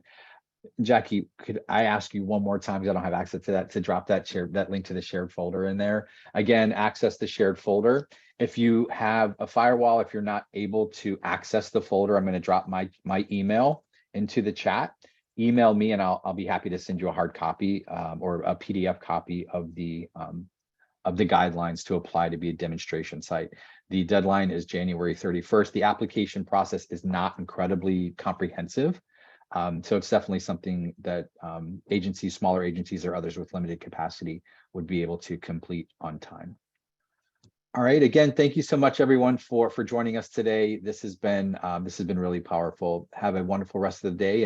Jackie, could I ask you one more time, because I don't have access to that, to drop that link to the shared folder in there? Again, access the shared folder. If you have a firewall, if you're not able to access the folder, I'm going to drop my email into the chat. Email me and I'll be happy to send you a hard copy or a PDF copy of the guidelines to apply to be a demonstration site. The deadline is January 31st. The application process is not incredibly comprehensive. So it's definitely something that smaller agencies or others with limited capacity would be able to complete on time. All right, again, thank you so much, everyone, for joining us today. This has been really powerful. Have a wonderful rest of the day.